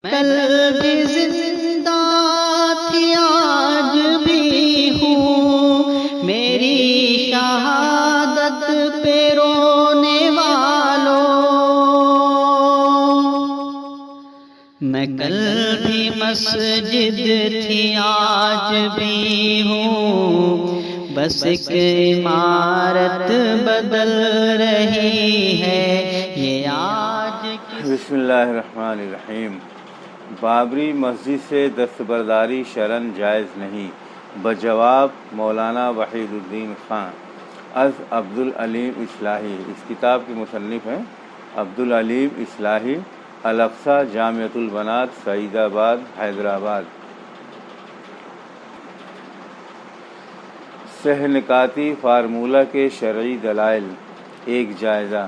کل بھی زندہ تھی آج بھی ہوں، میری شہادت پہ رونے والوں، میں کل بھی مسجد تھی آج بھی ہوں، بس ایک عمارت بدل رہی ہے یہ آج کی۔ بسم اللہ الرحمن الرحیم۔ بابری مسجد سے دستبرداری شرعاً جائز نہیں، بجواب مولانا وحید الدین خان از عبدالعلیم اصلاحی۔ اس کتاب کے مصنف ہیں عبدالعلیم اصلاحی، الاقصی جامعۃ البنات، سعید آباد، حیدرآباد۔ سہ نکاتی فارمولہ کے شرعی دلائل، ایک جائزہ۔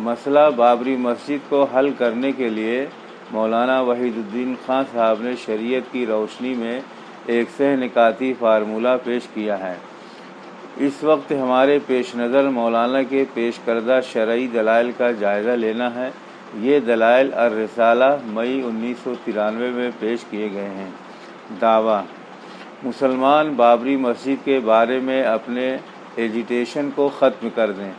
مسئلہ بابری مسجد کو حل کرنے کے لیے مولانا وحید الدین خان صاحب نے شریعت کی روشنی میں ایک سہ نکاتی فارمولہ پیش کیا ہے۔ اس وقت ہمارے پیش نظر مولانا کے پیش کردہ شرعی دلائل کا جائزہ لینا ہے۔ یہ دلائل الرسالہ مئی 1993 میں پیش کیے گئے ہیں۔ دعویٰ: مسلمان بابری مسجد کے بارے میں اپنے ایجیٹیشن کو ختم کر دیں۔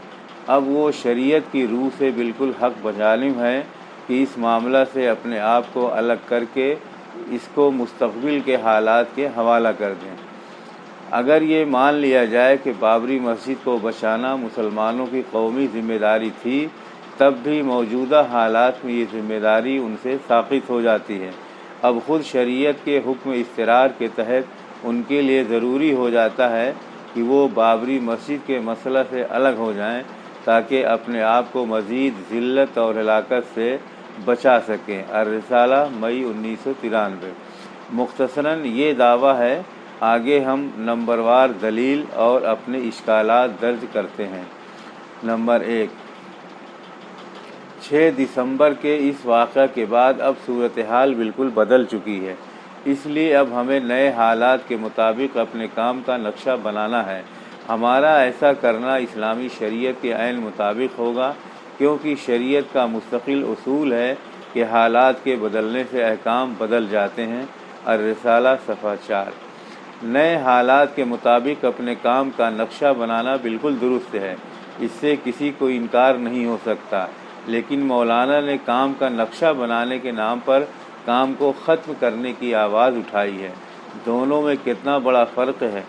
اب وہ شریعت کی روح سے بالکل حق بجانب ہے کہ اس معاملہ سے اپنے آپ کو الگ کر کے اس کو مستقبل کے حالات کے حوالہ کر دیں۔ اگر یہ مان لیا جائے کہ بابری مسجد کو بچانا مسلمانوں کی قومی ذمہ داری تھی، تب بھی موجودہ حالات میں یہ ذمہ داری ان سے ساقط ہو جاتی ہے۔ اب خود شریعت کے حکم اضطرار کے تحت ان کے لیے ضروری ہو جاتا ہے کہ وہ بابری مسجد کے مسئلہ سے الگ ہو جائیں تاکہ اپنے آپ کو مزید ذلت اور ہلاکت سے بچا سکیں۔ الرسالہ مئی 1993۔ مختصراً یہ دعویٰ ہے۔ آگے ہم نمبر وار دلیل اور اپنے اشکالات درج کرتے ہیں۔ نمبر 1، 6 دسمبر کے اس واقعہ کے بعد اب صورتحال بالکل بدل چکی ہے، اس لیے اب ہمیں نئے حالات کے مطابق اپنے کام کا نقشہ بنانا ہے۔ ہمارا ایسا کرنا اسلامی شریعت کے عین مطابق ہوگا، کیونکہ شریعت کا مستقل اصول ہے کہ حالات کے بدلنے سے احکام بدل جاتے ہیں۔ الرسالہ صفحہ 4۔ نئے حالات کے مطابق اپنے کام کا نقشہ بنانا بالکل درست ہے، اس سے کسی کو انکار نہیں ہو سکتا، لیکن مولانا نے کام کا نقشہ بنانے کے نام پر کام کو ختم کرنے کی آواز اٹھائی ہے۔ دونوں میں کتنا بڑا فرق ہے۔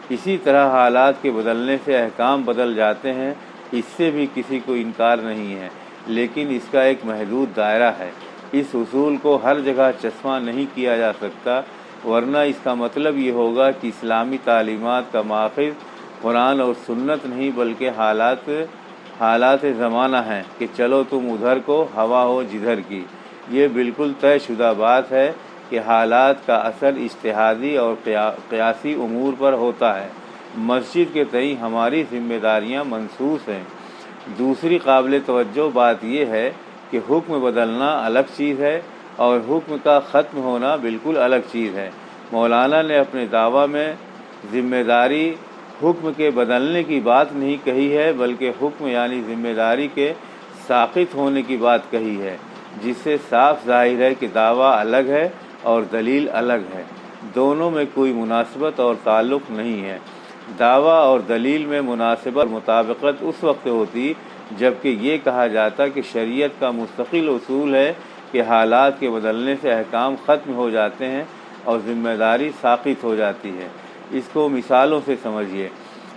اسی طرح حالات کے بدلنے سے احکام بدل جاتے ہیں، اس سے بھی کسی کو انکار نہیں ہے، لیکن اس کا ایک محدود دائرہ ہے۔ اس اصول کو ہر جگہ چشمہ نہیں کیا جا سکتا، ورنہ اس کا مطلب یہ ہوگا کہ اسلامی تعلیمات کا ماخذ قرآن اور سنت نہیں بلکہ حالات زمانہ ہیں کہ چلو تم ادھر کو ہوا ہو جدھر کی۔ یہ بالکل طے شدہ بات ہے کہ حالات کا اثر اجتہادی اور قیاسی امور پر ہوتا ہے۔ مسجد کے تئیں ہماری ذمہ داریاں منصوص ہیں۔ دوسری قابل توجہ بات یہ ہے کہ حکم بدلنا الگ چیز ہے اور حکم کا ختم ہونا بالکل الگ چیز ہے۔ مولانا نے اپنے دعویٰ میں ذمہ داری حکم کے بدلنے کی بات نہیں کہی ہے، بلکہ حکم یعنی ذمہ داری کے ساقط ہونے کی بات کہی ہے، جس سے صاف ظاہر ہے کہ دعویٰ الگ ہے اور دلیل الگ ہے۔ دونوں میں کوئی مناسبت اور تعلق نہیں ہے۔ دعویٰ اور دلیل میں مناسبت اور مطابقت اس وقت ہوتی جبکہ یہ کہا جاتا کہ شریعت کا مستقل اصول ہے کہ حالات کے بدلنے سے احکام ختم ہو جاتے ہیں اور ذمہ داری ساقط ہو جاتی ہے۔ اس کو مثالوں سے سمجھیے۔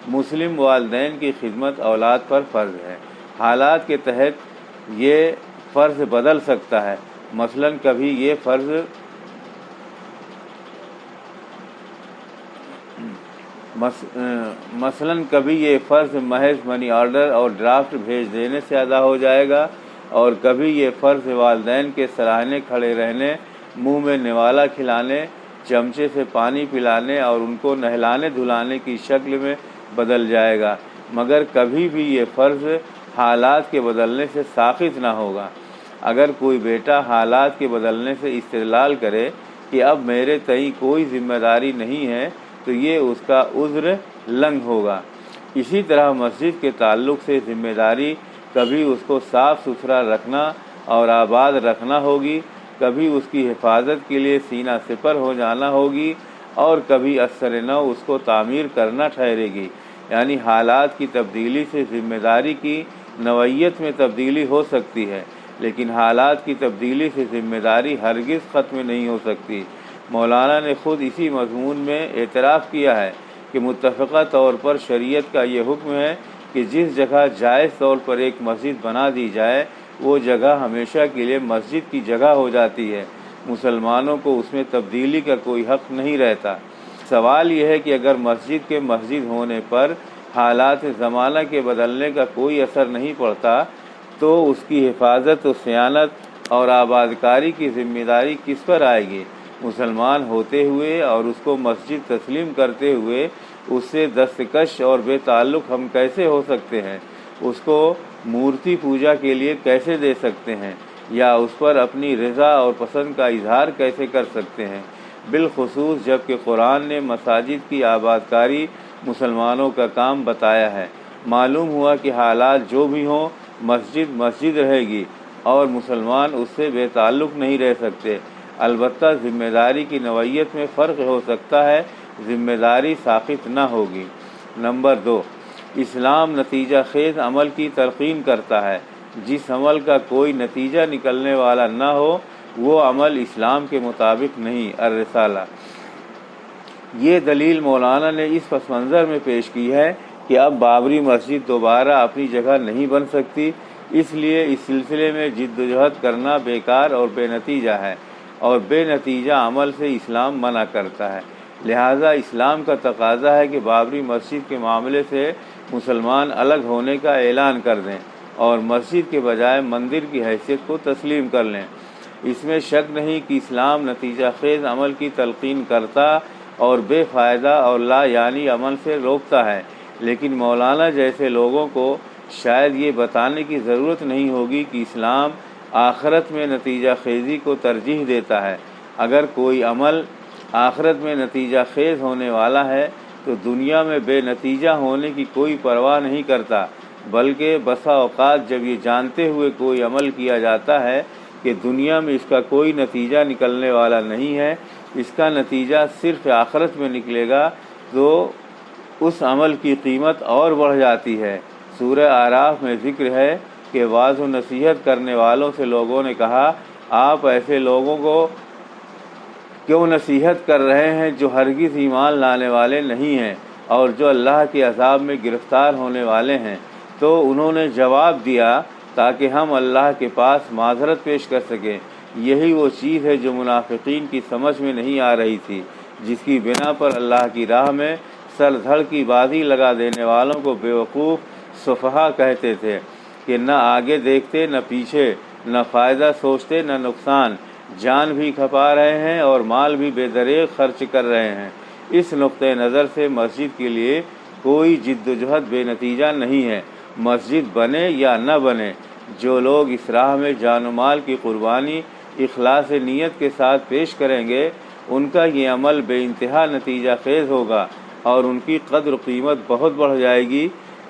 مسلم والدین کی خدمت اولاد پر فرض ہے۔ حالات کے تحت یہ فرض بدل سکتا ہے۔ مثلاً کبھی یہ فرض محض منی آرڈر اور ڈرافٹ بھیج دینے سے ادا ہو جائے گا، اور کبھی یہ فرض والدین کے سراہنے کھڑے رہنے، منہ میں نوالا کھلانے، چمچے سے پانی پلانے اور ان کو نہلانے دھلانے کی شکل میں بدل جائے گا، مگر کبھی بھی یہ فرض حالات کے بدلنے سے ساقط نہ ہوگا۔ اگر کوئی بیٹا حالات کے بدلنے سے استدلال کرے کہ اب میرے تئیں کوئی ذمہ داری نہیں ہے تو یہ اس کا عذر لنگ ہوگا۔ اسی طرح مسجد کے تعلق سے ذمہ داری کبھی اس کو صاف ستھرا رکھنا اور آباد رکھنا ہوگی کبھی اس کی حفاظت کے لیے سینہ سپر ہو جانا ہوگی اور کبھی اثر نو اس کو تعمیر کرنا ٹھہرے گی۔ یعنی حالات کی تبدیلی سے ذمہ داری کی نوعیت میں تبدیلی ہو سکتی ہے، لیکن حالات کی تبدیلی سے ذمہ داری ہرگز ختم نہیں ہو سکتی۔ مولانا نے خود اسی مضمون میں اعتراف کیا ہے کہ متفقہ طور پر شریعت کا یہ حکم ہے کہ جس جگہ جائز طور پر ایک مسجد بنا دی جائے وہ جگہ ہمیشہ کے لیے مسجد کی جگہ ہو جاتی ہے، مسلمانوں کو اس میں تبدیلی کا کوئی حق نہیں رہتا۔ سوال یہ ہے کہ اگر مسجد کے مسجد ہونے پر حالات زمانہ کے بدلنے کا کوئی اثر نہیں پڑتا تو اس کی حفاظت و صیانت اور آبادکاری کی ذمہ داری کس پر آئے گی؟ مسلمان ہوتے ہوئے اور اس کو مسجد تسلیم کرتے ہوئے اس سے دستکش اور بے تعلق ہم کیسے ہو سکتے ہیں؟ اس کو مورتی پوجا کے لیے کیسے دے سکتے ہیں یا اس پر اپنی رضا اور پسند کا اظہار کیسے کر سکتے ہیں؟ بالخصوص جب کہ قرآن نے مساجد کی آبادکاری مسلمانوں کا کام بتایا ہے۔ معلوم ہوا کہ حالات جو بھی ہوں مسجد مسجد رہے گی اور مسلمان اس سے بے تعلق نہیں رہ سکتے۔ البتہ ذمہ داری کی نوعیت میں فرق ہو سکتا ہے، ذمہ داری ساقط نہ ہوگی۔ نمبر 2، اسلام نتیجہ خیز عمل کی تلقین کرتا ہے۔ جس عمل کا کوئی نتیجہ نکلنے والا نہ ہو وہ عمل اسلام کے مطابق نہیں۔ الرسالہ۔ یہ دلیل مولانا نے اس پس منظر میں پیش کی ہے کہ اب بابری مسجد دوبارہ اپنی جگہ نہیں بن سکتی، اس لیے اس سلسلے میں جد و جہد کرنا بیکار اور بے نتیجہ ہے، اور بے نتیجہ عمل سے اسلام منع کرتا ہے۔ لہذا اسلام کا تقاضا ہے کہ بابری مسجد کے معاملے سے مسلمان الگ ہونے کا اعلان کر دیں اور مسجد کے بجائے مندر کی حیثیت کو تسلیم کر لیں۔ اس میں شک نہیں کہ اسلام نتیجہ خیز عمل کی تلقین کرتا اور بے فائدہ اور لا یعنی عمل سے روکتا ہے، لیکن مولانا جیسے لوگوں کو شاید یہ بتانے کی ضرورت نہیں ہوگی کہ اسلام آخرت میں نتیجہ خیزی کو ترجیح دیتا ہے۔ اگر کوئی عمل آخرت میں نتیجہ خیز ہونے والا ہے تو دنیا میں بے نتیجہ ہونے کی کوئی پرواہ نہیں کرتا، بلکہ بسا اوقات جب یہ جانتے ہوئے کوئی عمل کیا جاتا ہے کہ دنیا میں اس کا کوئی نتیجہ نکلنے والا نہیں ہے، اس کا نتیجہ صرف آخرت میں نکلے گا، تو اس عمل کی قیمت اور بڑھ جاتی ہے۔ سورہ اعراف میں ذکر ہے کہ واعظ و نصیحت کرنے والوں سے لوگوں نے کہا، آپ ایسے لوگوں کو کیوں نصیحت کر رہے ہیں جو ہرگز ایمان لانے والے نہیں ہیں اور جو اللہ کے عذاب میں گرفتار ہونے والے ہیں؟ تو انہوں نے جواب دیا، تاکہ ہم اللہ کے پاس معذرت پیش کر سکیں۔ یہی وہ چیز ہے جو منافقین کی سمجھ میں نہیں آ رہی تھی، جس کی بنا پر اللہ کی راہ میں سر دھڑ کی بازی لگا دینے والوں کو بیوقوف سفہا کہتے تھے کہ نہ آگے دیکھتے نہ پیچھے، نہ فائدہ سوچتے نہ نقصان، جان بھی کھپا رہے ہیں اور مال بھی بے دریغ خرچ کر رہے ہیں۔ اس نقطۂ نظر سے مسجد کے لیے کوئی جد و جہد بے نتیجہ نہیں ہے۔ مسجد بنے یا نہ بنے، جو لوگ اس راہ میں جان و مال کی قربانی اخلاص نیت کے ساتھ پیش کریں گے، ان کا یہ عمل بے انتہا نتیجہ خیز ہوگا اور ان کی قدر و قیمت بہت بڑھ جائے گی،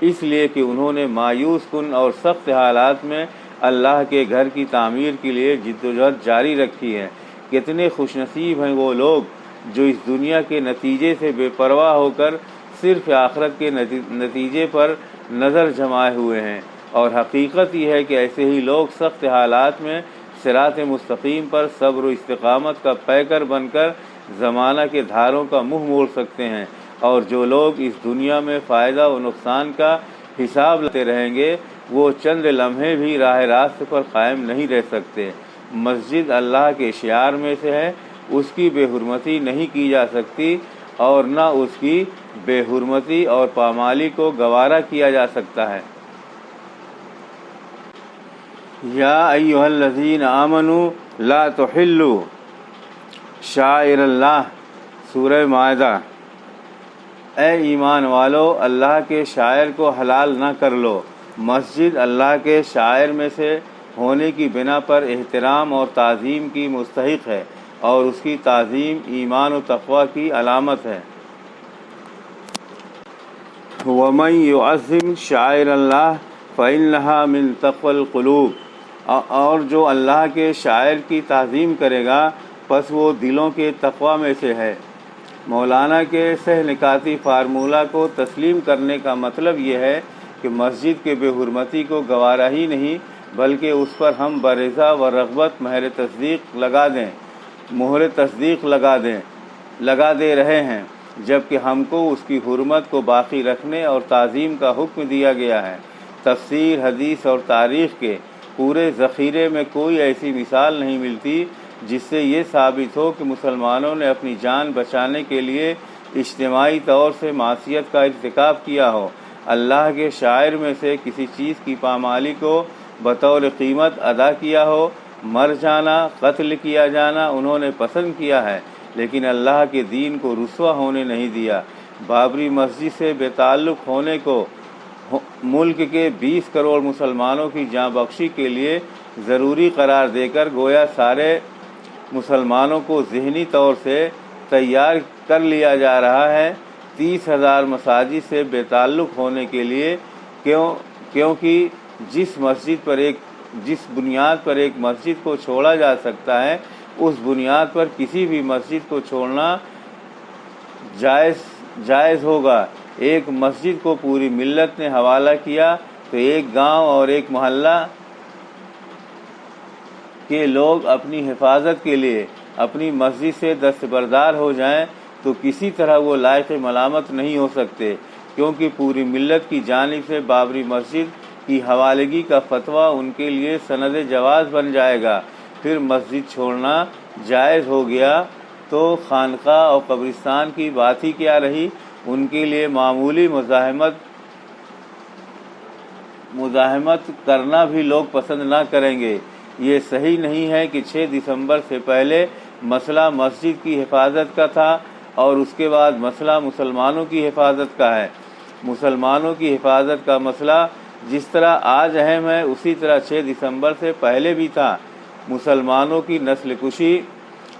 اس لیے کہ انہوں نے مایوس کن اور سخت حالات میں اللہ کے گھر کی تعمیر کے لیے جد و جہد جاری رکھی ہے۔ کتنے خوش نصیب ہیں وہ لوگ جو اس دنیا کے نتیجے سے بے پرواہ ہو کر صرف آخرت کے نتیجے پر نظر جمائے ہوئے ہیں، اور حقیقت یہ ہے کہ ایسے ہی لوگ سخت حالات میں صراط مستقیم پر صبر و استقامت کا پیکر بن کر زمانہ کے دھاروں کا منہ موڑ سکتے ہیں، اور جو لوگ اس دنیا میں فائدہ و نقصان کا حساب لیتے رہیں گے وہ چند لمحے بھی راہ راست پر قائم نہیں رہ سکتے۔ مسجد اللہ کے شعار میں سے ہے، اس کی بے حرمتی نہیں کی جا سکتی اور نہ اس کی بے حرمتی اور پامالی کو گوارا کیا جا سکتا ہے۔ یا ایھا الذین آمنوا لا تحلوا شعائر اللہ، سورہ مائدہ۔ اے ایمان والو، اللہ کے شاعر کو حلال نہ کر لو۔ مسجد اللہ کے شاعر میں سے ہونے کی بنا پر احترام اور تعظیم کی مستحق ہے، اور اس کی تعظیم ایمان و تقوی کی علامت ہے۔ وَمَن يُعَظِّمْ شَعَائِرَ اللَّهِ فَإِنَّهَا مِن تَقْوَى الْقُلُوبِ۔ اور جو اللہ کے شاعر کی تعظیم کرے گا پس وہ دلوں کے تقوی میں سے ہے۔ مولانا کے سہ نکاتی فارمولہ کو تسلیم کرنے کا مطلب یہ ہے کہ مسجد کے بے حرمتی کو گوارا ہی نہیں بلکہ اس پر ہم برضا و رغبت مہر تصدیق لگا دے رہے ہیں، جبکہ ہم کو اس کی حرمت کو باقی رکھنے اور تعظیم کا حکم دیا گیا ہے۔ تفسیر، حدیث اور تاریخ کے پورے ذخیرے میں کوئی ایسی مثال نہیں ملتی جس سے یہ ثابت ہو کہ مسلمانوں نے اپنی جان بچانے کے لیے اجتماعی طور سے معصیت کا ارتکاب کیا ہو۔ اللہ کے شاعر میں سے کسی چیز کی پامالی کو بطور قیمت ادا کیا ہو، مر جانا، قتل کیا جانا انہوں نے پسند کیا ہے، لیکن اللہ کے دین کو رسوا ہونے نہیں دیا۔ بابری مسجد سے بے تعلق ہونے کو ملک کے 20 کروڑ مسلمانوں کی جاں بخشی کے لیے ضروری قرار دے کر گویا سارے مسلمانوں کو ذہنی طور سے تیار کر لیا جا رہا ہے۔ 30,000 مساجد سے بے تعلق ہونے کے لیے کیونکہ جس بنیاد پر ایک مسجد کو چھوڑا جا سکتا ہے اس بنیاد پر کسی بھی مسجد کو چھوڑنا جائز ہوگا۔ ایک مسجد کو پوری ملت نے حوالہ کیا تو ایک گاؤں اور ایک محلہ کے لوگ اپنی حفاظت کے لیے اپنی مسجد سے دستبردار ہو جائیں تو کسی طرح وہ لائق ملامت نہیں ہو سکتے، کیونکہ پوری ملت کی جانب سے بابری مسجد کی حوالگی کا فتویٰ ان کے لیے سند جواز بن جائے گا۔ پھر مسجد چھوڑنا جائز ہو گیا تو خانقاہ اور قبرستان کی بات ہی کیا رہی۔ ان کے لیے معمولی مزاحمت کرنا بھی لوگ پسند نہ کریں گے۔ یہ صحیح نہیں ہے کہ 6 دسمبر سے پہلے مسئلہ مسجد کی حفاظت کا تھا اور اس کے بعد مسئلہ مسلمانوں کی حفاظت کا ہے۔ مسلمانوں کی حفاظت کا مسئلہ جس طرح آج اہم ہے اسی طرح 6 دسمبر سے پہلے بھی تھا۔ مسلمانوں کی نسل کشی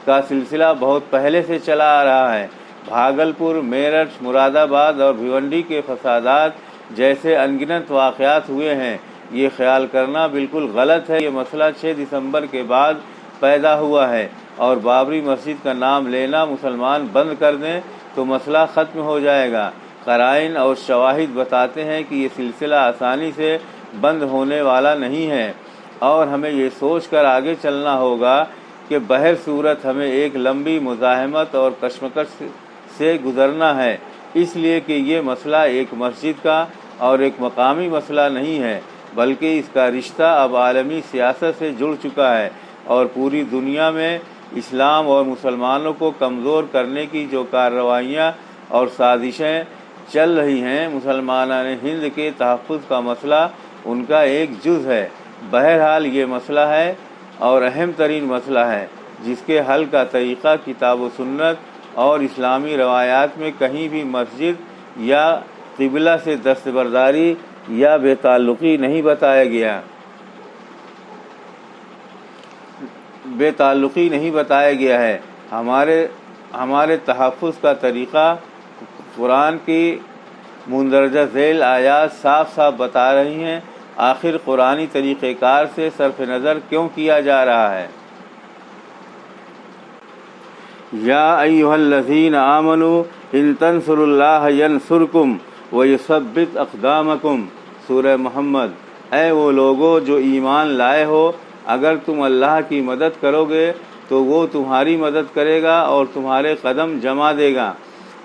کا سلسلہ بہت پہلے سے چلا آ رہا ہے۔ بھاگلپور، میرٹھ، مراد آباد اور بھیونڈی کے فسادات جیسے انگنت واقعات ہوئے ہیں۔ یہ خیال کرنا بالکل غلط ہے۔ یہ مسئلہ 6 دسمبر کے بعد پیدا ہوا ہے اور بابری مسجد کا نام لینا مسلمان بند کر دیں تو مسئلہ ختم ہو جائے گا۔ قرائن اور شواہد بتاتے ہیں کہ یہ سلسلہ آسانی سے بند ہونے والا نہیں ہے اور ہمیں یہ سوچ کر آگے چلنا ہوگا کہ بہر صورت ہمیں ایک لمبی مزاحمت اور کشمکش سے گزرنا ہے، اس لیے کہ یہ مسئلہ ایک مسجد کا اور ایک مقامی مسئلہ نہیں ہے بلکہ اس کا رشتہ اب عالمی سیاست سے جڑ چکا ہے اور پوری دنیا میں اسلام اور مسلمانوں کو کمزور کرنے کی جو کارروائیاں اور سازشیں چل رہی ہیں، مسلمانان ہند کے تحفظ کا مسئلہ ان کا ایک جز ہے۔ بہرحال یہ مسئلہ ہے اور اہم ترین مسئلہ ہے جس کے حل کا طریقہ کتاب و سنت اور اسلامی روایات میں کہیں بھی مسجد یا قبلہ سے دستبرداری یا بے تعلقی نہیں بتایا گیا ہے۔ ہمارے تحفظ کا طریقہ قرآن کی مندرجہ ذیل آیات صاف صاف بتا رہی ہیں۔ آخر قرآنی طریقہ کار سے صرف نظر کیوں کیا جا رہا ہے؟ یا ایھا الذین آمنوا ان تنصروا اللہ ینصرکم ویثبت اقدامکم، سورہ محمد۔ اے وہ لوگو جو ایمان لائے ہو، اگر تم اللہ کی مدد کرو گے تو وہ تمہاری مدد کرے گا اور تمہارے قدم جما دے گا۔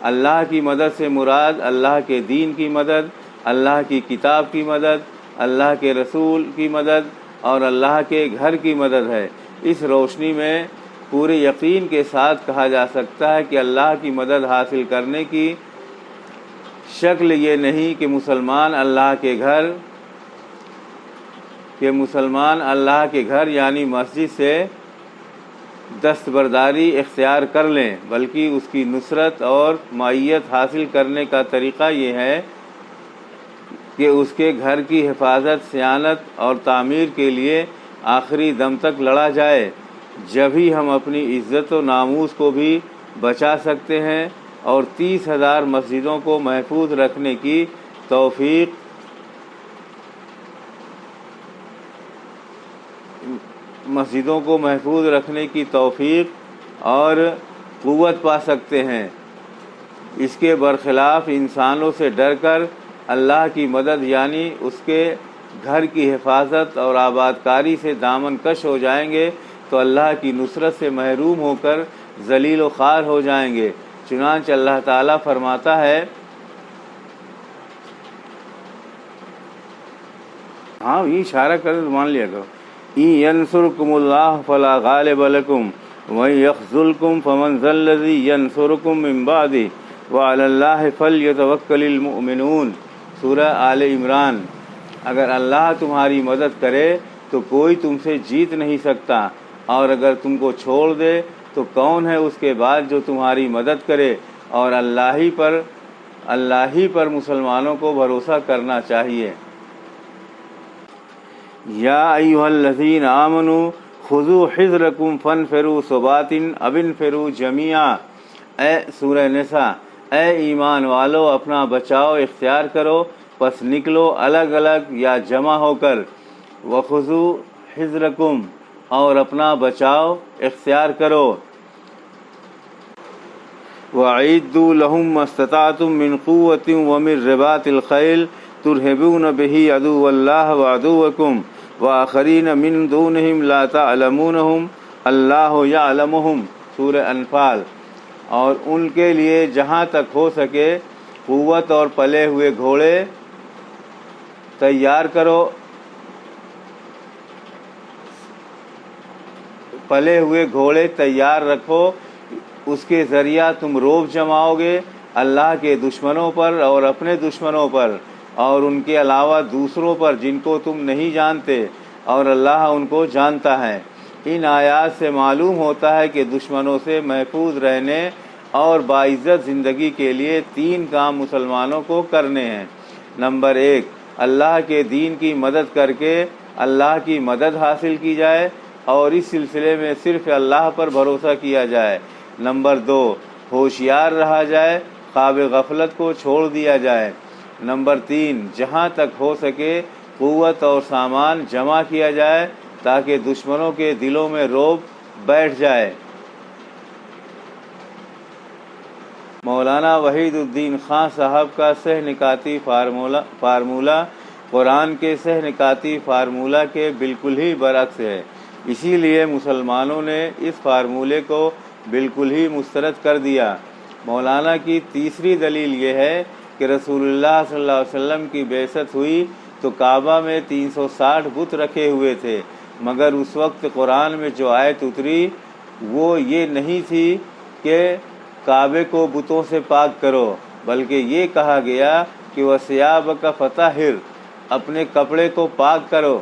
اللہ کی مدد سے مراد اللہ کے دین کی مدد، اللہ کی کتاب کی مدد، اللہ کے رسول کی مدد اور اللہ کے گھر کی مدد ہے۔ اس روشنی میں پورے یقین کے ساتھ کہا جا سکتا ہے کہ اللہ کی مدد حاصل کرنے کی شکل یہ نہیں کہ مسلمان اللہ کے گھر یعنی مسجد سے دستبرداری اختیار کر لیں، بلکہ اس کی نصرت اور معیت حاصل کرنے کا طریقہ یہ ہے کہ اس کے گھر کی حفاظت، صیانت اور تعمیر کے لیے آخری دم تک لڑا جائے۔ جبھی ہم اپنی عزت و ناموس کو بھی بچا سکتے ہیں اور 30,000 مسجدوں کو محفوظ رکھنے کی توفیق مسجدوں کو محفوظ رکھنے کی توفیق اور قوت پا سکتے ہیں۔ اس کے برخلاف انسانوں سے ڈر کر اللہ کی مدد یعنی اس کے گھر کی حفاظت اور آبادکاری سے دامن کش ہو جائیں گے تو اللہ کی نصرت سے محروم ہو کر ذلیل و خوار ہو جائیں گے۔ چنانچہ اللہ تعالیٰ فرماتا ہے، ہاں یہ اشارہ کر مان لیا کرو، ان ینصرکم اللہ فلا غالب لکم وَإِن يَخْذُلْكُمْ فَمَنْ ذَا الَّذِي يَنْصُرُكُم مِّن بَعْدِهِ وَعَلَى اللَّهِ فَلْيَتَوَكَّلِ الْمُؤْمِنُونَ۔ سورہ آل عمران۔ اگر اللہ تمہاری مدد کرے تو کوئی تم سے جیت نہیں سکتا، اور اگر تم کو چھوڑ دے تو کون ہے اس کے بعد جو تمہاری مدد کرے، اور اللہ ہی پر مسلمانوں کو بھروسہ کرنا چاہیے۔ یا ایھا الذین آمنوا خذوا حذرکم فانفروا ثبات او انفروا جمیعا۔ سورہ نساء۔ اے ایمان والو، اپنا بچاؤ اختیار کرو، پس نکلو الگ الگ یا جمع ہو کر۔ وخذوا حذرکم، اور اپنا بچاؤ اختیار کرو۔ وَأَعِدُّوا لَهُم مَّا اسْتَطَعْتُم مِّن قُوَّةٍ وَمِن رِّبَاطِ الْخَيْلِ تُرْهِبُونَ بِهِ عَدُوَّ اللَّهِ وَعَدُوَّكُمْ وَآخَرِينَ مِن دُونِهِمْ لَا تَعْلَمُونَهُمْ اللَّهُ يَعْلَمُهُمْ۔ سورہ انفال۔ اور ان کے لیے جہاں تک ہو سکے قوت اور پلے ہوئے گھوڑے تیار کرو، پلے ہوئے گھوڑے تیار رکھو، اس کے ذریعہ تم روب جماؤ گے اللہ کے دشمنوں پر اور اپنے دشمنوں پر اور ان کے علاوہ دوسروں پر جن کو تم نہیں جانتے، اور اللہ ان کو جانتا ہے۔ ان آیات سے معلوم ہوتا ہے کہ دشمنوں سے محفوظ رہنے اور باعزت زندگی کے لیے 3 کام مسلمانوں کو کرنے ہیں۔ نمبر 1، اللہ کے دین کی مدد کر کے اللہ کی مدد حاصل کی جائے اور اس سلسلے میں صرف اللہ پر بھروسہ کیا جائے۔ نمبر 2، ہوشیار رہا جائے، خواب غفلت کو چھوڑ دیا جائے۔ نمبر 3، جہاں تک ہو سکے قوت اور سامان جمع کیا جائے تاکہ دشمنوں کے دلوں میں رعب بیٹھ جائے۔ مولانا وحید الدین خان صاحب کا سہ نکاتی فارمولہ قرآن کے سہ نکاتی فارمولہ کے بالکل ہی برعکس ہے، اسی لیے مسلمانوں نے اس فارمولے کو بالکل ہی مسترد کر دیا۔ مولانا کی تیسری دلیل یہ ہے کہ رسول اللہ صلی اللہ علیہ وسلم کی بعثت ہوئی تو کعبہ میں 360 بت رکھے ہوئے تھے، مگر اس وقت قرآن میں جو آیت اتری وہ یہ نہیں تھی کہ کعبے کو بتوں سے پاک کرو، بلکہ یہ کہا گیا کہ وَثِيَابَكَ فَطَهِّرْ، اپنے کپڑے کو پاک کرو،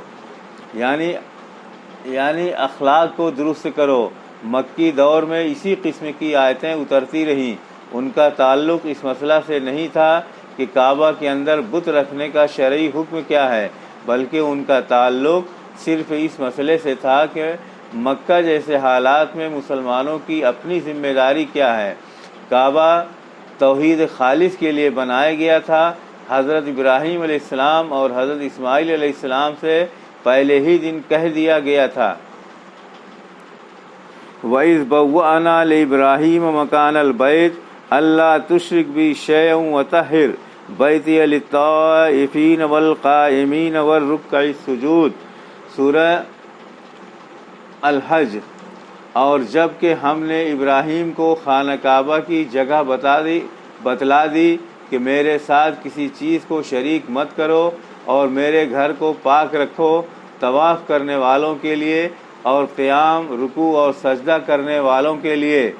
یعنی اخلاق کو درست کرو۔ مکی دور میں اسی قسم کی آیتیں اترتی رہیں۔ ان کا تعلق اس مسئلہ سے نہیں تھا کہ کعبہ کے اندر بت رکھنے کا شرعی حکم کیا ہے، بلکہ ان کا تعلق صرف اس مسئلے سے تھا کہ مکہ جیسے حالات میں مسلمانوں کی اپنی ذمہ داری کیا ہے۔ کعبہ توحید خالص کے لیے بنایا گیا تھا۔ حضرت ابراہیم علیہ السلام اور حضرت اسماعیل علیہ السلام سے پہلے ہی دن کہہ دیا گیا تھا، وَإِذْ بَوَّأْنَا لِإِبْرَاهِيمَ مَكَانَ الْبَيْتِ أَلَّا تُشْرِكْ بِي شَيْئًا وَطَهِّرْ بَيْتِيَ لِلطَّائِفِينَ وَالْقَائِمِينَ وَالرُّكَّعِ السُّجُودِ۔ سورہ الحج۔ اور جب کہ ہم نے ابراہیم کو خانہ کعبہ کی جگہ بتلا دی کہ میرے ساتھ کسی چیز کو شریک مت کرو اور میرے گھر کو پاک رکھو طواف کرنے والوں کے لیے اور قیام، رکوع اور سجدہ کرنے والوں کے لیے۔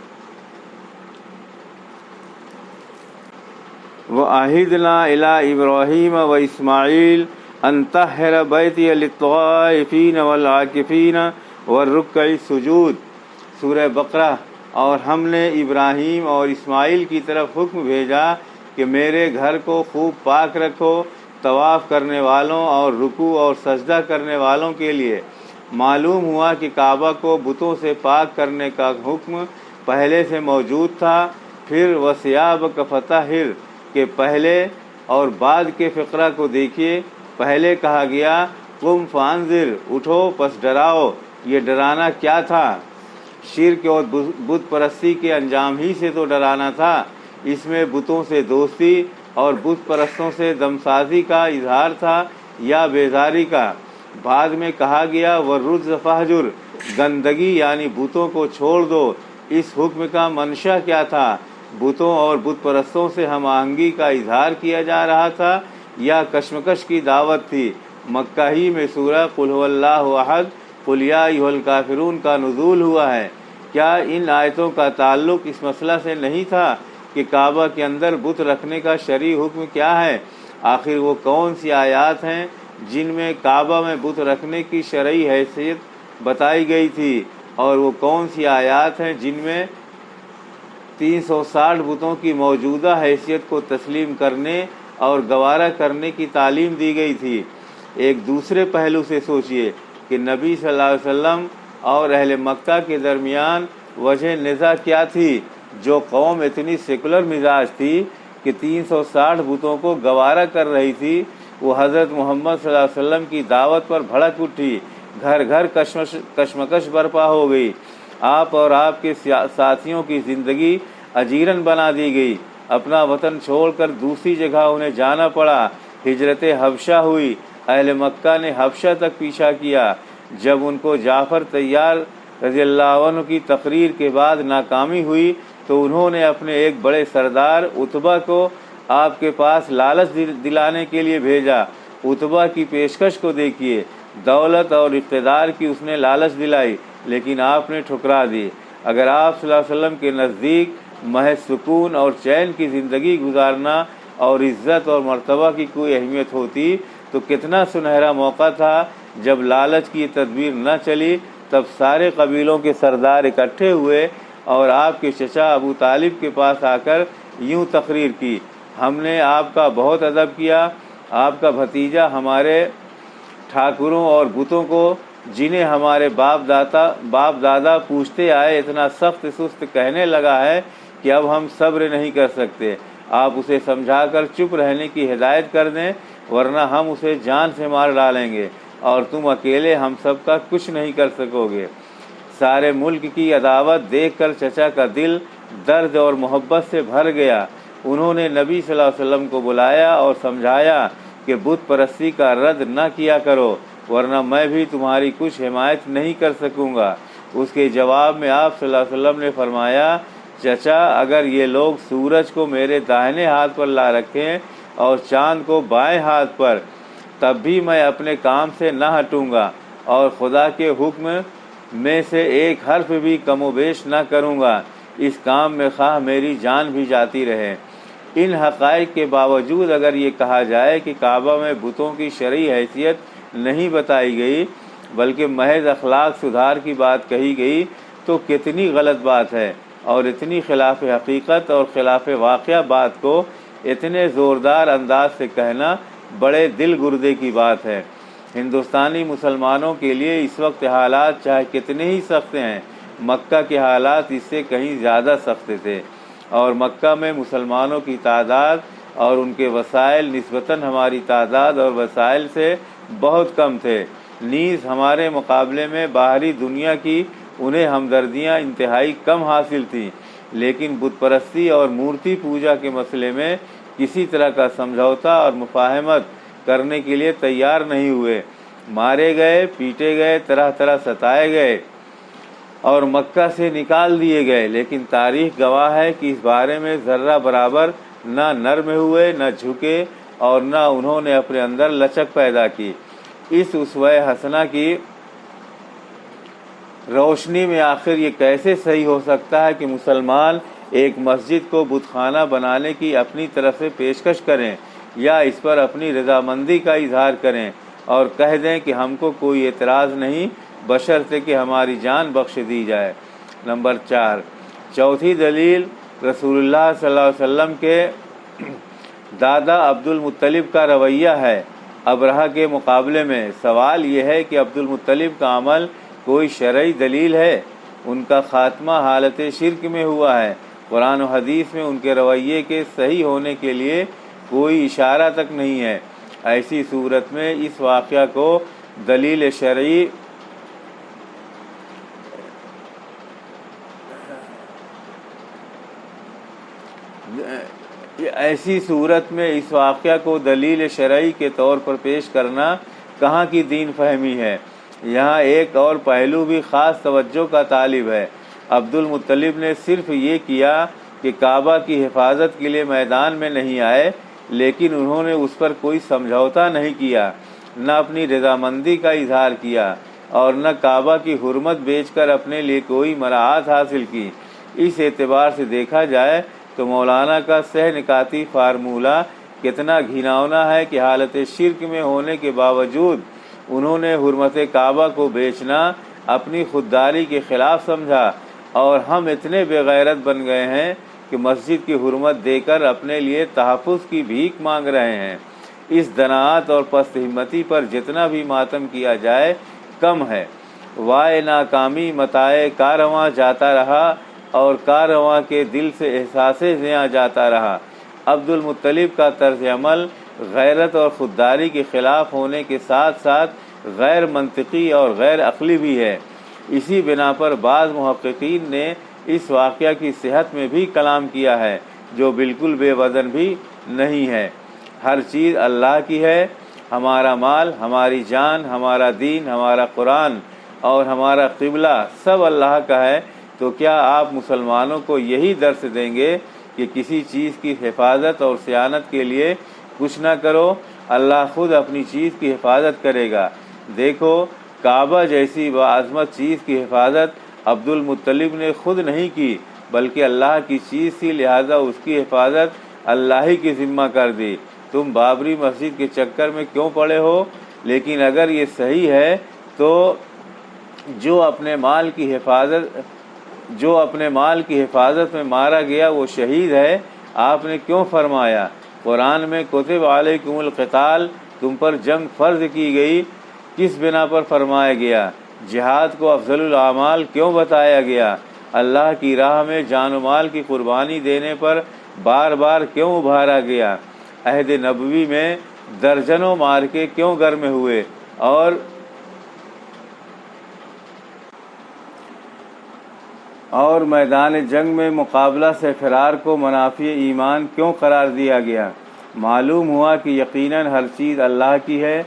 وَعَهِدْنَا إِلَىٰ إِبْرَاهِيمَ وَإِسْمَاعِيلَ أَن طَهِّرَ بَيْتِيَ لِلطَّائِفِينَ وَالْعَاكِفِينَ وَالرُّكَّعِ السُّجُودِ۔ سورہ بقرہ۔ اور ہم نے ابراہیم اور اسماعیل کی طرف حکم بھیجا کہ میرے گھر کو خوب پاک رکھو طواف کرنے والوں اور رکوع اور سجدہ کرنے والوں کے لیے۔ معلوم ہوا کہ کعبہ کو بتوں سے پاک کرنے کا حکم پہلے سے موجود تھا۔ پھر وَثِيَابَكَ فَطَهِّرْ کے پہلے اور بعد کے فقرہ کو دیکھیے۔ پہلے کہا گیا قُمْ فَأَنذِرْ، اٹھو پس ڈراؤ، یہ ڈرانا کیا تھا؟ شرک اور بت پرستی کے انجام ہی سے تو ڈرانا تھا۔ اس میں بتوں سے دوستی اور بت پرستوں سے دمسازی کا اظہار تھا یا بیزاری کا؟ بعد میں کہا گیا وَالرُّجْزَ فَاہْجُرْ، گندگی یعنی بتوں کو چھوڑ دو۔ اس حکم کا منشا کیا تھا؟ بتوں اور بت پرستوں سے ہم آہنگی کا اظہار کیا جا رہا تھا یا کشمکش کی دعوت تھی؟ مکہ ہی میں سورہ قل هو اللہ احد قل یا ایھا الکافرون کا نزول ہوا ہے۔ کیا ان آیتوں کا تعلق اس مسئلہ سے نہیں تھا کہ کعبہ کے اندر بت رکھنے کا شرعی حکم کیا ہے؟ آخر وہ کون سی آیات ہیں جن میں کعبہ میں بت رکھنے کی شرعی حیثیت بتائی گئی تھی، اور وہ کون سی آیات ہیں جن میں 360 بتوں کی موجودہ حیثیت کو تسلیم کرنے اور گوارا کرنے کی تعلیم دی گئی تھی؟ ایک دوسرے پہلو سے سوچئے کہ نبی صلی اللہ علیہ وسلم اور اہل مکہ کے درمیان وجہ نزاع کیا تھی؟ جو قوم اتنی سیکولر مزاج تھی کہ 360 بتوں کو گوارا کر رہی تھی، وہ حضرت محمد صلی اللہ علیہ وسلم کی دعوت پر بھڑک اٹھی، گھر گھر کشمکش برپا ہو گئی، آپ اور آپ کے ساتھیوں کی زندگی اجیرن بنا دی گئی، اپنا وطن چھوڑ کر دوسری جگہ انہیں جانا پڑا، ہجرت حبشہ ہوئی، اہل مکہ نے حبشہ تک پیچھا کیا۔ جب ان کو جعفر طیار رضی اللہ عنہ کی تقریر کے بعد ناکامی ہوئی تو انہوں نے اپنے ایک بڑے سردار عتبہ کو آپ کے پاس لالچ دلانے کے لیے بھیجا۔ عتبہ کی پیشکش کو دیکھیے، دولت اور اقتدار کی اس نے لالچ دلائی، لیکن آپ نے ٹھکرا دی۔ اگر آپ صلی اللہ علیہ وسلم کے نزدیک محض سکون اور چین کی زندگی گزارنا اور عزت اور مرتبہ کی کوئی اہمیت ہوتی تو کتنا سنہرا موقع تھا جب لالچ کی تدبیر نہ چلی، تب سارے قبیلوں کے سردار اکٹھے ہوئے اور آپ کے چچا ابو طالب کے پاس آ کر یوں تقریر کی، ہم نے آپ کا بہت ادب کیا، آپ کا بھتیجا ہمارے ٹھاکروں اور بتوں کو جنہیں ہمارے باپ دادا پوچھتے آئے اتنا سخت سست کہنے لگا ہے کہ اب ہم صبر نہیں کر سکتے۔ آپ اسے سمجھا کر چپ رہنے کی ہدایت کر دیں، ورنہ ہم اسے جان سے مار ڈالیں گے اور تم اکیلے ہم سب کا کچھ نہیں کر سکو گے۔ سارے ملک کی عداوت دیکھ کر چچا کا دل درد اور محبت سے بھر گیا۔ انہوں نے نبی صلی اللہ علیہ وسلم کو بلایا اور سمجھایا کہ بت پرستی کا رد نہ کیا کرو، ورنہ میں بھی تمہاری کچھ حمایت نہیں کر سکوں گا۔ اس کے جواب میں آپ صلی اللہ علیہ وسلم نے فرمایا، چچا اگر یہ لوگ سورج کو میرے داہنے ہاتھ پر لا رکھیں اور چاند کو بائیں ہاتھ پر، تب بھی میں اپنے کام سے نہ ہٹوں گا اور خدا کے حکم میں سے ایک حرف بھی کم و بیش نہ کروں گا، اس کام میں خواہ میری جان بھی جاتی رہے۔ ان حقائق کے باوجود اگر یہ کہا جائے کہ کعبہ میں بتوں کی شرعی حیثیت نہیں بتائی گئی بلکہ محض اخلاق سدھار کی بات کہی گئی تو کتنی غلط بات ہے، اور اتنی خلاف حقیقت اور خلاف واقعہ بات کو اتنے زوردار انداز سے کہنا بڑے دل گردے کی بات ہے۔ ہندوستانی مسلمانوں کے لیے اس وقت حالات چاہے کتنے ہی سخت ہیں، مکہ کے حالات اس سے کہیں زیادہ سخت تھے، اور مکہ میں مسلمانوں کی تعداد اور ان کے وسائل نسبتاً ہماری تعداد اور وسائل سے بہت کم تھے، نیز ہمارے مقابلے میں باہری دنیا کی انہیں ہمدردیاں انتہائی کم حاصل تھیں، لیکن بت پرستی اور مورتی پوجا کے مسئلے میں کسی طرح کا سمجھوتا اور مفاہمت کرنے کے لیے تیار نہیں ہوئے، مارے گئے، پیٹے گئے، طرح طرح ستائے گئے اور مکہ سے نکال دیے گئے، لیکن تاریخ گواہ ہے کہ اس بارے میں ذرہ برابر نہ نرم ہوئے، نہ جھکے، اور نہ انہوں نے اپنے اندر لچک پیدا کی۔ اس اسوہ حسنہ کی روشنی میں آخر یہ کیسے صحیح ہو سکتا ہے کہ مسلمان ایک مسجد کو بت خانہ بنانے کی اپنی طرف سے پیشکش کریں یا اس پر اپنی رضامندی کا اظہار کریں اور کہہ دیں کہ ہم کو کوئی اعتراض نہیں بشرطے کہ ہماری جان بخش دی جائے۔ نمبر 4، چوتھی دلیل رسول اللہ صلی اللہ علیہ وسلم کے دادا عبد المطلب کا رویہ ہے ابرہہ کے مقابلے میں۔ سوال یہ ہے کہ عبد المطلب کا عمل کوئی شرعی دلیل ہے؟ ان کا خاتمہ حالت شرک میں ہوا ہے، قرآن و حدیث میں ان کے رویے کے صحیح ہونے کے لیے کوئی اشارہ تک نہیں ہے۔ ایسی صورت میں اس واقعہ کو دلیل شرعی ایسی صورت میں اس واقعہ کو دلیل شرعی کے طور پر پیش کرنا کہاں کی دین فہمی ہے؟ یہاں ایک اور پہلو بھی خاص توجہ کا طالب ہے۔ عبد المطلب نے صرف یہ کیا کہ کعبہ کی حفاظت کے لیے میدان میں نہیں آئے، لیکن انہوں نے اس پر کوئی سمجھوتا نہیں کیا، نہ اپنی رضامندی کا اظہار کیا اور نہ کعبہ کی حرمت بیچ کر اپنے لیے کوئی مراعات حاصل کی۔ اس اعتبار سے دیکھا جائے تو مولانا کا سہ نکاتی فارمولہ کتنا گھناؤنا ہے کہ حالت شرک میں ہونے کے باوجود انہوں نے حرمت کعبہ کو بیچنا اپنی خودداری کے خلاف سمجھا، اور ہم اتنے بے غیرت بن گئے ہیں کہ مسجد کی حرمت دے کر اپنے لیے تحفظ کی بھیک مانگ رہے ہیں۔ اس دناعت اور پست ہمتی پر جتنا بھی ماتم کیا جائے کم ہے۔ وائے ناکامی متاع کارواں جاتا رہا اور کارواں کے دل سے احساس زیاں جاتا رہا۔ عبد المطلب کا طرز عمل غیرت اور خودداری کے خلاف ہونے کے ساتھ ساتھ غیر منطقی اور غیر عقلی بھی ہے۔ اسی بنا پر بعض محققین نے اس واقعہ کی صحت میں بھی کلام کیا ہے، جو بالکل بے وزن بھی نہیں ہے۔ ہر چیز اللہ کی ہے، ہمارا مال، ہماری جان، ہمارا دین، ہمارا قرآن اور ہمارا قبلہ سب اللہ کا ہے۔ تو کیا آپ مسلمانوں کو یہی درس دیں گے کہ کسی چیز کی حفاظت اور صیانت کے لیے کچھ نہ کرو، اللہ خود اپنی چیز کی حفاظت کرے گا؟ دیکھو، کعبہ جیسی باعظمت چیز کی حفاظت عبد المطلب نے خود نہیں کی، بلکہ اللہ کی چیز تھی، لہذا اس کی حفاظت اللہ ہی کی ذمہ کر دی۔ تم بابری مسجد کے چکر میں کیوں پڑے ہو؟ لیکن اگر یہ صحیح ہے تو جو اپنے مال کی حفاظت میں مارا گیا وہ شہید ہے۔ آپ نے کیوں فرمایا قرآن میں کتب علیکم القتال، تم پر جنگ فرض کی گئی؟ کس بنا پر فرمایا گیا؟ جہاد کو افضل الاعمال کیوں بتایا گیا؟ اللہ کی راہ میں جان و مال کی قربانی دینے پر بار بار کیوں ابھارا گیا؟ عہد نبوی میں درجنوں معرکے کیوں گرم ہوئے اور میدان جنگ میں مقابلہ سے فرار کو منافی ایمان کیوں قرار دیا گیا؟ معلوم ہوا کہ یقیناً ہر چیز اللہ کی ہے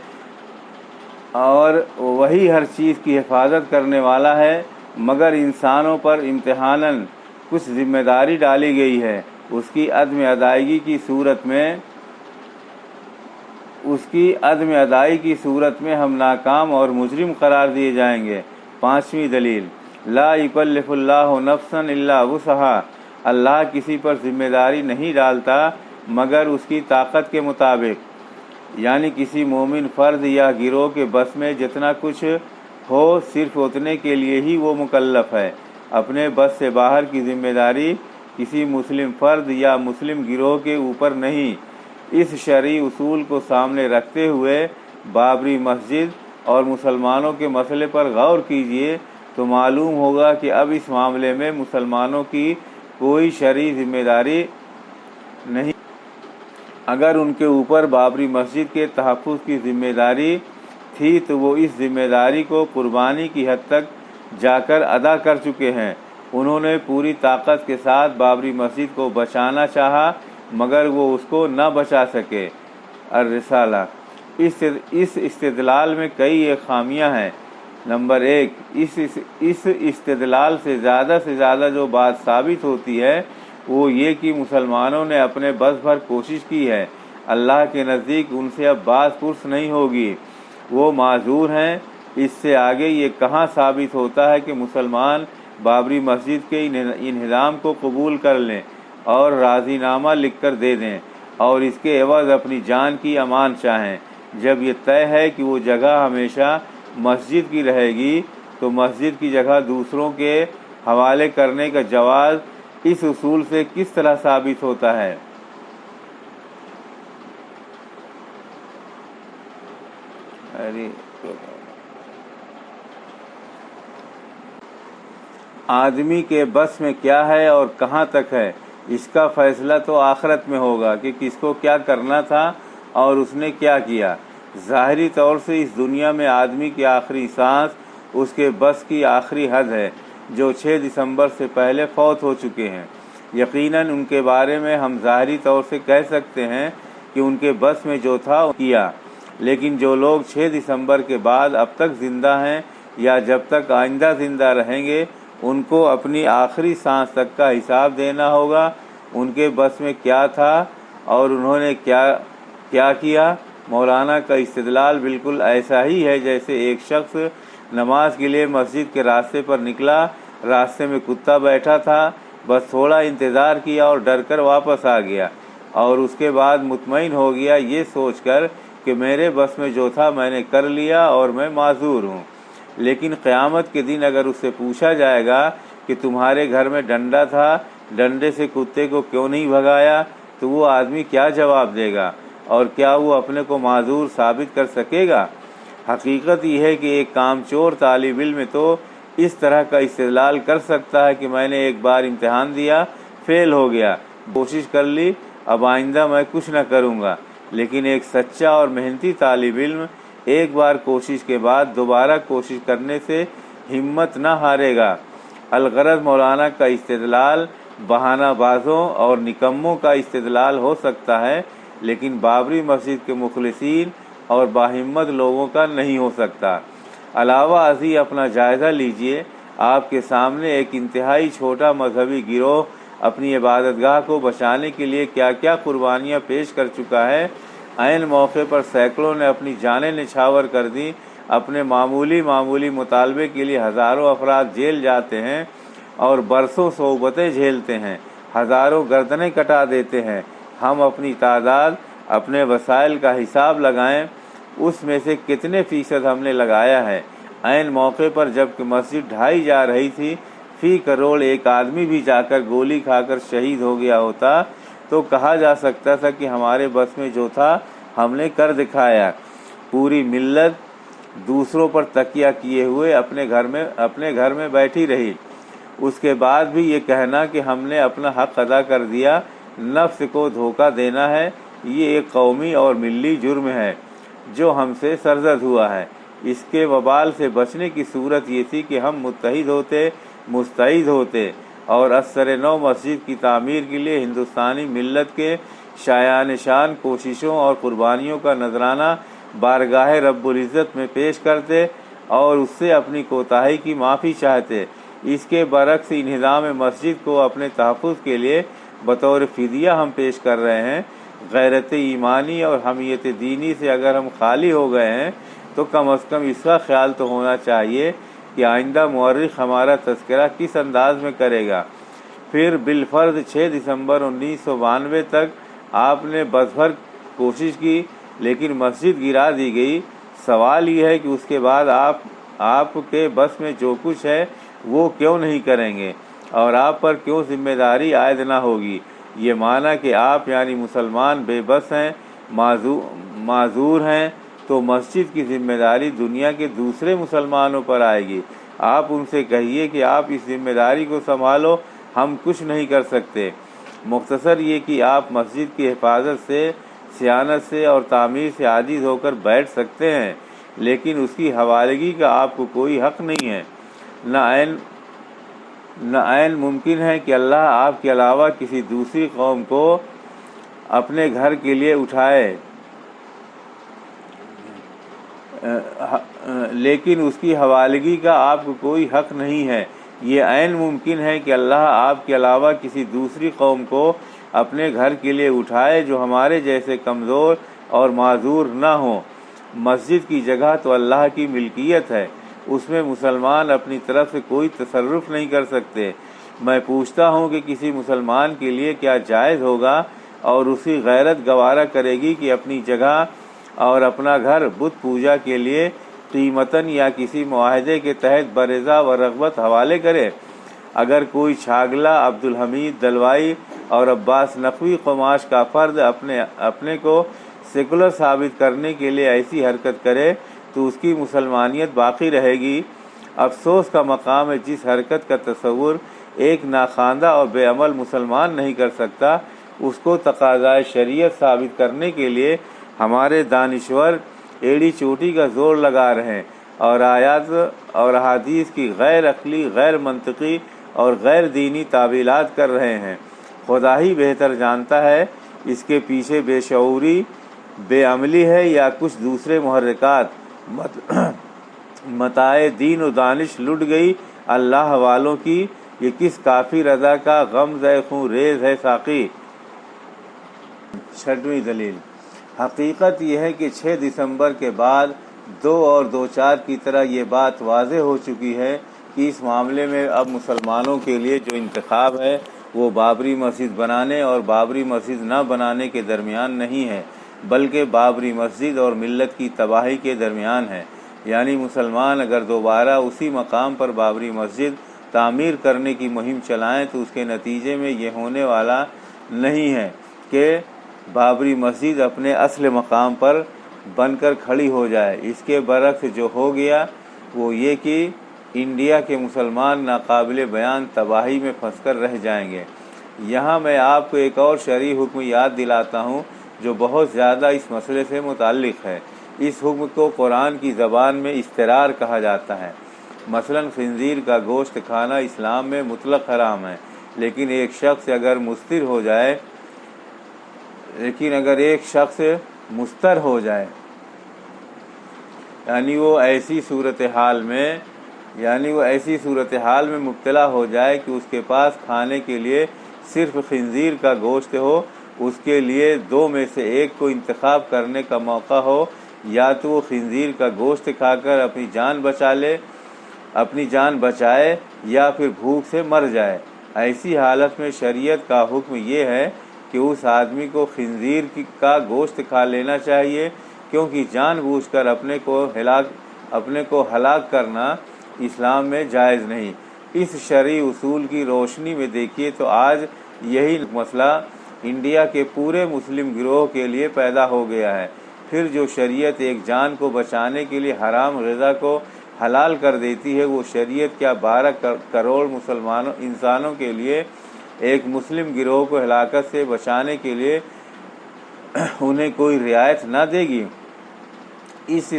اور وہی ہر چیز کی حفاظت کرنے والا ہے، مگر انسانوں پر امتحاناً کچھ ذمہ داری ڈالی گئی ہے۔ اس کی عدم ادائیگی کی صورت میں ہم ناکام اور مجرم قرار دیے جائیں گے۔ پانچویں دلیل، لا یکلف اللہ نفسا الا وسعہا، اللہ کسی پر ذمہ داری نہیں ڈالتا مگر اس کی طاقت کے مطابق، یعنی کسی مومن فرد یا گروہ کے بس میں جتنا کچھ ہو صرف اتنے کے لیے ہی وہ مکلف ہے۔ اپنے بس سے باہر کی ذمہ داری کسی مسلم فرد یا مسلم گروہ کے اوپر نہیں۔ اس شرعی اصول کو سامنے رکھتے ہوئے بابری مسجد اور مسلمانوں کے مسئلے پر غور کیجیے تو معلوم ہوگا کہ اب اس معاملے میں مسلمانوں کی کوئی شرعی ذمہ داری نہیں۔ اگر ان کے اوپر بابری مسجد کے تحفظ کی ذمہ داری تھی تو وہ اس ذمہ داری کو قربانی کی حد تک جا کر ادا کر چکے ہیں۔ انہوں نے پوری طاقت کے ساتھ بابری مسجد کو بچانا چاہا مگر وہ اس کو نہ بچا سکے۔ الرسالہ، اس استدلال میں کئی خامیاں ہیں۔ نمبر 1، اس استدلال سے زیادہ جو بات ثابت ہوتی ہے وہ یہ کہ مسلمانوں نے اپنے بس بھر کوشش کی ہے، اللہ کے نزدیک ان سے اب باز پرس نہیں ہوگی، وہ معذور ہیں۔ اس سے آگے یہ کہاں ثابت ہوتا ہے کہ مسلمان بابری مسجد کے انہدام کو قبول کر لیں اور راضی نامہ لکھ کر دے دیں اور اس کے عوض اپنی جان کی امان چاہیں؟ جب یہ طے ہے کہ وہ جگہ ہمیشہ مسجد کی رہے گی تو مسجد کی جگہ دوسروں کے حوالے کرنے کا جواز اس اصول سے کس طرح ثابت ہوتا ہے؟ آدمی کے بس میں کیا ہے اور کہاں تک ہے، اس کا فیصلہ تو آخرت میں ہوگا کہ کس کو کیا کرنا تھا اور اس نے کیا کیا۔ ظاہری طور سے اس دنیا میں آدمی کی آخری سانس اس کے بس کی آخری حد ہے، جو 6 دسمبر سے پہلے فوت ہو چکے ہیں۔ یقیناً ان کے بارے میں ہم ظاہری طور سے کہہ سکتے ہیں کہ ان کے بس میں جو تھا کیا، لیکن جو لوگ 6 دسمبر کے بعد اب تک زندہ ہیں یا جب تک آئندہ زندہ رہیں گے، ان کو اپنی آخری سانس تک کا حساب دینا ہوگا۔ ان کے بس میں کیا تھا اور انہوں نے کیا کیا۔ مولانا کا استدلال بالکل ایسا ہی ہے جیسے ایک شخص نماز کے لیے مسجد کے راستے پر نکلا، راستے میں کتا بیٹھا تھا، بس تھوڑا انتظار کیا اور ڈر کر واپس آ گیا، اور اس کے بعد مطمئن ہو گیا یہ سوچ کر کہ میرے بس میں جو تھا میں نے کر لیا اور میں معذور ہوں۔ لیکن قیامت کے دن اگر اس سے پوچھا جائے گا کہ تمہارے گھر میں ڈنڈا تھا، ڈنڈے سے کتے کو کیوں نہیں بھگایا، تو وہ آدمی کیا جواب دے گا، اور کیا وہ اپنے کو معذور ثابت کر سکے گا؟ حقیقت یہ ہے کہ ایک کامچور طالب علم تو اس طرح کا استدلال کر سکتا ہے کہ میں نے ایک بار امتحان دیا، فیل ہو گیا، کوشش کر لی، اب آئندہ میں کچھ نہ کروں گا۔ لیکن ایک سچا اور محنتی طالب علم ایک بار کوشش کے بعد دوبارہ کوشش کرنے سے ہمت نہ ہارے گا۔ الغرض مولانا کا استدلال بہانہ بازوں اور نکموں کا استدلال ہو سکتا ہے، لیکن بابری مسجد کے مخلصین اور باہمت لوگوں کا نہیں ہو سکتا۔ علاوہ ازیں اپنا جائزہ لیجئے، آپ کے سامنے ایک انتہائی چھوٹا مذہبی گروہ اپنی عبادت گاہ کو بچانے کے لیے کیا کیا قربانیاں پیش کر چکا ہے۔ عین موقع پر سینکڑوں نے اپنی جانیں نچھاور کر دیں۔ اپنے معمولی مطالبے کے لیے ہزاروں افراد جیل جاتے ہیں اور برسوں صعوبتیں جھیلتے ہیں، ہزاروں گردنیں کٹا دیتے ہیں۔ ہم اپنی تعداد، اپنے وسائل کا حساب لگائیں، اس میں سے کتنے فیصد ہم نے لگایا ہے۔ عین موقع پر جب کہ مسجد ڈھائی جا رہی تھی، فی کروڑ ایک آدمی بھی جا کر گولی کھا کر شہید ہو گیا ہوتا تو کہا جا سکتا تھا کہ ہمارے بس میں جو تھا ہم نے کر دکھایا۔ پوری ملت دوسروں پر تکیہ کیے ہوئے اپنے گھر میں بیٹھی رہی۔ اس کے بعد بھی یہ کہنا کہ ہم نے اپنا حق ادا کر دیا، نفس کو دھوکہ دینا ہے۔ یہ ایک قومی اور ملی جرم ہے جو ہم سے سرزد ہوا ہے۔ اس کے وبال سے بچنے کی صورت یہ تھی کہ ہم متحد ہوتے، مستعد ہوتے اور اثر نو مسجد کی تعمیر کے لیے ہندوستانی ملت کے شایان شان کوششوں اور قربانیوں کا نذرانہ بارگاہ رب العزت میں پیش کرتے اور اس سے اپنی کوتاہی کی معافی چاہتے۔ اس کے برعکس انہدام مسجد کو اپنے تحفظ کے لیے بطور فدیہ ہم پیش کر رہے ہیں۔ غیرت ایمانی اور حمیت دینی سے اگر ہم خالی ہو گئے ہیں تو کم از کم اس کا خیال تو ہونا چاہیے کہ آئندہ مورخ ہمارا تذکرہ کس انداز میں کرے گا۔ پھر بالفرض 6 دسمبر 1992 تک آپ نے بس بھر کوشش کی لیکن مسجد گرا دی گئی۔ سوال یہ ہے کہ اس کے بعد آپ کے بس میں جو کچھ ہے وہ کیوں نہیں کریں گے اور آپ پر کیوں ذمہ داری عائد نہ ہوگی؟ یہ مانا کہ آپ یعنی مسلمان بے بس ہیں، معذور ہیں، تو مسجد کی ذمہ داری دنیا کے دوسرے مسلمانوں پر آئے گی۔ آپ ان سے کہیے کہ آپ اس ذمہ داری کو سنبھالو، ہم کچھ نہیں کر سکتے۔ مختصر یہ کہ آپ مسجد کی حفاظت سے، صیانت سے اور تعمیر سے عاجز ہو کر بیٹھ سکتے ہیں، لیکن اس کی حوالگی کا آپ کو کوئی حق نہیں ہے۔ نہ عین ممکن ہے کہ اللہ آپ کے علاوہ کسی دوسری قوم کو اپنے گھر کے لیے اٹھائے، لیکن اس کی حوالگی کا آپ کو کوئی حق نہیں ہے۔ یہ عین ممکن ہے کہ اللہ آپ کے علاوہ کسی دوسری قوم کو اپنے گھر کے لیے اٹھائے جو ہمارے جیسے کمزور اور معذور نہ ہوں۔ مسجد کی جگہ تو اللہ کی ملکیت ہے، اس میں مسلمان اپنی طرف سے کوئی تصرف نہیں کر سکتے۔ میں پوچھتا ہوں کہ کسی مسلمان کے لیے کیا جائز ہوگا اور اسی غیرت گوارا کرے گی کہ اپنی جگہ اور اپنا گھر بت پوجا کے لیے قیمتاً یا کسی معاہدے کے تحت برضا و رغبت حوالے کرے؟ اگر کوئی چھاگلا عبدالحمید دلوائی اور عباس نقوی قماش کا فرد اپنے کو سیکولر ثابت کرنے کے لیے ایسی حرکت کرے تو اس کی مسلمانیت باقی رہے گی۔ افسوس کا مقام ہے جس حرکت کا تصور ایک ناخواندہ اور بے عمل مسلمان نہیں کر سکتا، اس کو تقاضائے شریعت ثابت کرنے کے لیے ہمارے دانشور ایڑی چوٹی کا زور لگا رہے ہیں اور آیات اور احادیث کی غیر عقلی، غیر منطقی اور غیر دینی تعویلات کر رہے ہیں۔ خدا ہی بہتر جانتا ہے اس کے پیچھے بے شعوری، بے عملی ہے یا کچھ دوسرے محرکات۔ متاع دین و دانش لٹ گئی اللہ والوں کی، یہ کس کافی رضا کا غم زے خوں ریز ہے ساقی۔ 6ویں دلیل، حقیقت یہ ہے کہ 6 دسمبر کے بعد 2 اور 2/4 کی طرح یہ بات واضح ہو چکی ہے کہ اس معاملے میں اب مسلمانوں کے لیے جو انتخاب ہے وہ بابری مسجد بنانے اور بابری مسجد نہ بنانے کے درمیان نہیں ہے، بلکہ بابری مسجد اور ملت کی تباہی کے درمیان ہے۔ یعنی مسلمان اگر دوبارہ اسی مقام پر بابری مسجد تعمیر کرنے کی مہم چلائیں تو اس کے نتیجے میں یہ ہونے والا نہیں ہے کہ بابری مسجد اپنے اصل مقام پر بن کر کھڑی ہو جائے۔ اس کے برعکس جو ہو گیا وہ یہ کہ انڈیا کے مسلمان ناقابل بیان تباہی میں پھنس کر رہ جائیں گے۔ یہاں میں آپ کو ایک اور شرعی حکم یاد دلاتا ہوں جو بہت زیادہ اس مسئلے سے متعلق ہے۔ اس حکم کو قرآن کی زبان میں استرار کہا جاتا ہے۔ مثلا خنزیر کا گوشت کھانا اسلام میں مطلق حرام ہے، لیکن ایک شخص اگر مستر ہو جائے یعنی وہ ایسی صورتحال میں مبتلا ہو جائے کہ اس کے پاس کھانے کے لیے صرف خنزیر کا گوشت ہو، اس کے لیے 2 میں سے ایک کو انتخاب کرنے کا موقع ہو، یا تو وہ خنزیر کا گوشت کھا کر اپنی جان بچائے یا پھر بھوک سے مر جائے۔ ایسی حالت میں شریعت کا حکم یہ ہے کہ اس آدمی کو خنزیر کا گوشت کھا لینا چاہیے، کیونکہ جان بوجھ کر اپنے کو ہلاک کرنا اسلام میں جائز نہیں۔ اس شرعی اصول کی روشنی میں دیکھیے تو آج یہی مسئلہ انڈیا کے پورے مسلم گروہ کے لیے پیدا ہو گیا ہے۔ پھر جو شریعت ایک جان کو بچانے کے لیے حرام غذا کو حلال کر دیتی ہے، وہ شریعت کیا 12 کروڑ انسانوں کے لیے ایک مسلم گروہ کو ہلاکت سے بچانے کے لیے انہیں کوئی رعایت نہ دے گی؟ اس